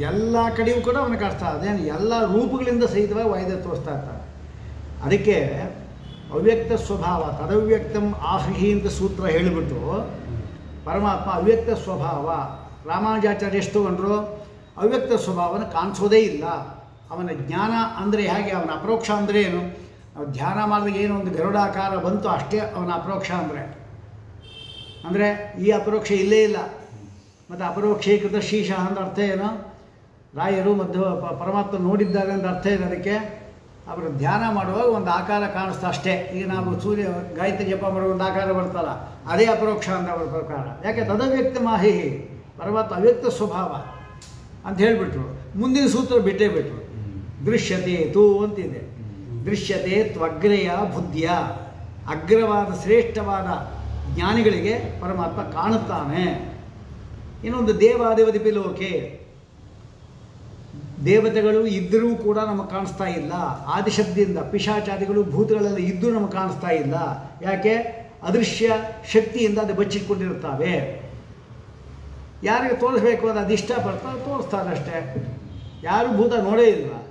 ಎಲ್ಲ ಕಡೆಯೂ ಕೂಡ ಅವನು ಕಾಣಿಸ್ತಾ, ಅದೇನು ಎಲ್ಲ ರೂಪಗಳಿಂದ ಸಹಿತವಾಗಿ ವಾಯುದೇವ ತೋರಿಸ್ತಾ ಇರ್ತಾರೆ. ಅದಕ್ಕೆ ಅವ್ಯಕ್ತ ಸ್ವಭಾವ ತದವ್ಯಕ್ತಂ ಆಹಿ ಅಂತ ಸೂತ್ರ ಹೇಳಿಬಿಟ್ಟು ಪರಮಾತ್ಮ ಅವ್ಯಕ್ತ ಸ್ವಭಾವ, ರಾಮಾನುಜಾಚಾರ್ಯ ಎಷ್ಟು ತಗೊಂಡ್ರು, ಅವ್ಯಕ್ತ ಸ್ವಭಾವನ ಕಾಣಿಸೋದೇ ಇಲ್ಲ. ಅವನ ಜ್ಞಾನ ಅಂದರೆ ಹೇಗೆ, ಅವನ ಅಪರೋಕ್ಷ ಅಂದರೆ ಏನು? ನಾವು ಧ್ಯಾನ ಮಾಡಿದಾಗ ಏನು ಒಂದು ಗರುಡಾಕಾರ ಬಂತು ಅಷ್ಟೇ ಅವನ ಅಪರೋಕ್ಷ ಅಂದರೆ ಈ ಅಪರೋಕ್ಷ ಇಲ್ಲೇ ಇಲ್ಲ. ಮತ್ತು ಅಪರೋಕ್ಷೀಕೃತ ಶೀಶ ಅಂತ ಅರ್ಥ ಏನು? ರಾಯರು ಪರಮಾತ್ಮ ನೋಡಿದ್ದಾರೆ ಅಂತ ಅರ್ಥ ಏನು ಅದಕ್ಕೆ? ಅವರು ಧ್ಯಾನ ಮಾಡುವಾಗ ಒಂದು ಆಕಾರ ಕಾಣಿಸ್ತಾ ಅಷ್ಟೇ. ಈಗ ನಾವು ಸೂರ್ಯ ಗಾಯತ್ರಿ ಜಪ ಮಾಡೋ ಒಂದು ಆಕಾರ ಬರ್ತಲ್ಲ, ಅದೇ ಅಪರೋಕ್ಷ ಅಂತ ಅವರ ಪ್ರಕಾರ. ಯಾಕೆ? ತದವ್ಯಕ್ತ ಮಾಹಿ, ಪರಮಾತ್ಮ ಅವ್ಯಕ್ತ ಸ್ವಭಾವ ಅಂತ ಹೇಳಿಬಿಟ್ರು. ಮುಂದಿನ ಸೂತ್ರ ಬಿಟ್ಟೇ ಬಿಟ್ರು. ದೃಶ್ಯತೆ ತೂ ಅಂತಿದೆ. ದೃಶ್ಯತೆ ತ್ವಗ್ರೆಯ ಬುದ್ಧಿಯ, ಅಗ್ರವಾದ ಶ್ರೇಷ್ಠವಾದ ಜ್ಞಾನಿಗಳಿಗೆ ಪರಮಾತ್ಮ ಕಾಣುತ್ತಾನೆ. ಇನ್ನೊಂದು ದೇವಾದೇವದಿಪಿ ಲೋಕೆ, ದೇವತೆಗಳು ಇದ್ದರೂ ಕೂಡ ನಮಗೆ ಕಾಣಿಸ್ತಾ ಇಲ್ಲ. ಆದಿಶಬ್ದದಿಂದ ಪಿಶಾಚಾದಿಗಳು ಭೂತಗಳೆಲ್ಲ ಇದ್ದರೂ ನಮಗೆ ಕಾಣಿಸ್ತಾ ಇಲ್ಲ. ಯಾಕೆ? ಅದೃಶ್ಯ ಶಕ್ತಿಯಿಂದ ಅದು ಬಚ್ಚಿಟ್ಕೊಂಡಿರುತ್ತವೆ. ಯಾರಿಗೆ ತೋರಿಸ್ಬೇಕು ಅದು ಅದು ಇಷ್ಟಪಡ್ತಾರೆ, ತೋರಿಸ್ತಾರೆ ಅಷ್ಟೇ. ಯಾರು ಭೂತ ನೋಡಿರ್ತಾರೆ.